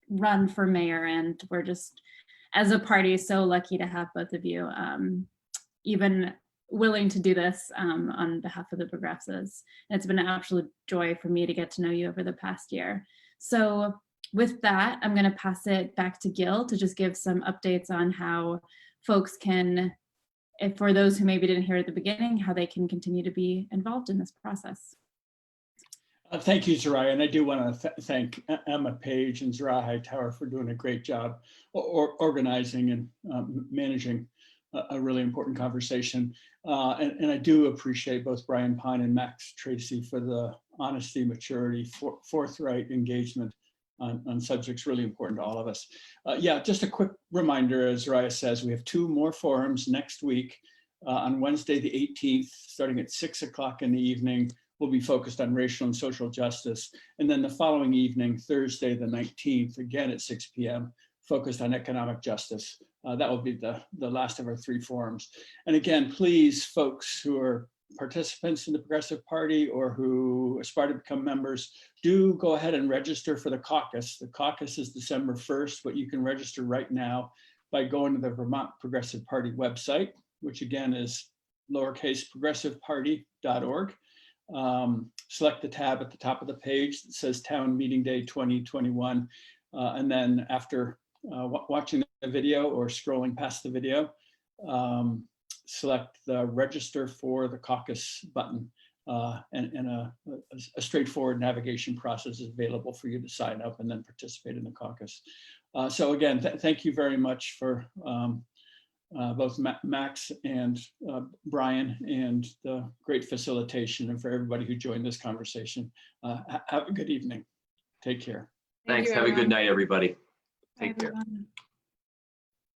run for mayor, and we're just, as a party, so lucky to have both of you even willing to do this on behalf of the Progressives. And it's been an absolute joy for me to get to know you over the past year. So with that, I'm going to pass it back to Gil to just give some updates on how folks can, if for those who maybe didn't hear at the beginning, how they can continue to be involved in this process. Thank you, Zoraya. And I do want to thank Emma Page and Zoraya Hightower for doing a great job organizing and managing a really important conversation. And I do appreciate both Brian Pine and Max Tracy for the honesty, maturity, forthright engagement on subjects really important to all of us. Yeah, just a quick reminder, as Zoraya says, we have 2 more forums next week. On Wednesday, the 18th, starting at 6 o'clock in the evening, will be focused on racial and social justice. And then the following evening, Thursday, the 19th, again at 6 p.m., focused on economic justice. That will be the last of our 3 forums. And again, please, folks who are participants in the Progressive Party or who aspire to become members, do go ahead and register for the caucus. The caucus is December 1st, but you can register right now by going to the Vermont Progressive Party website, which again is lowercase progressiveparty.org. Select the tab at the top of the page that says Town Meeting Day 2021. And then after watching the video or scrolling past the video, select the register for the caucus button, and a straightforward navigation process is available for you to sign up and then participate in the caucus. So again, thank you very much for both Max and Brian, and the great facilitation, and for everybody who joined this conversation. Have a good evening. Take care. Thanks. Have a good night, everybody. Take care. Everyone.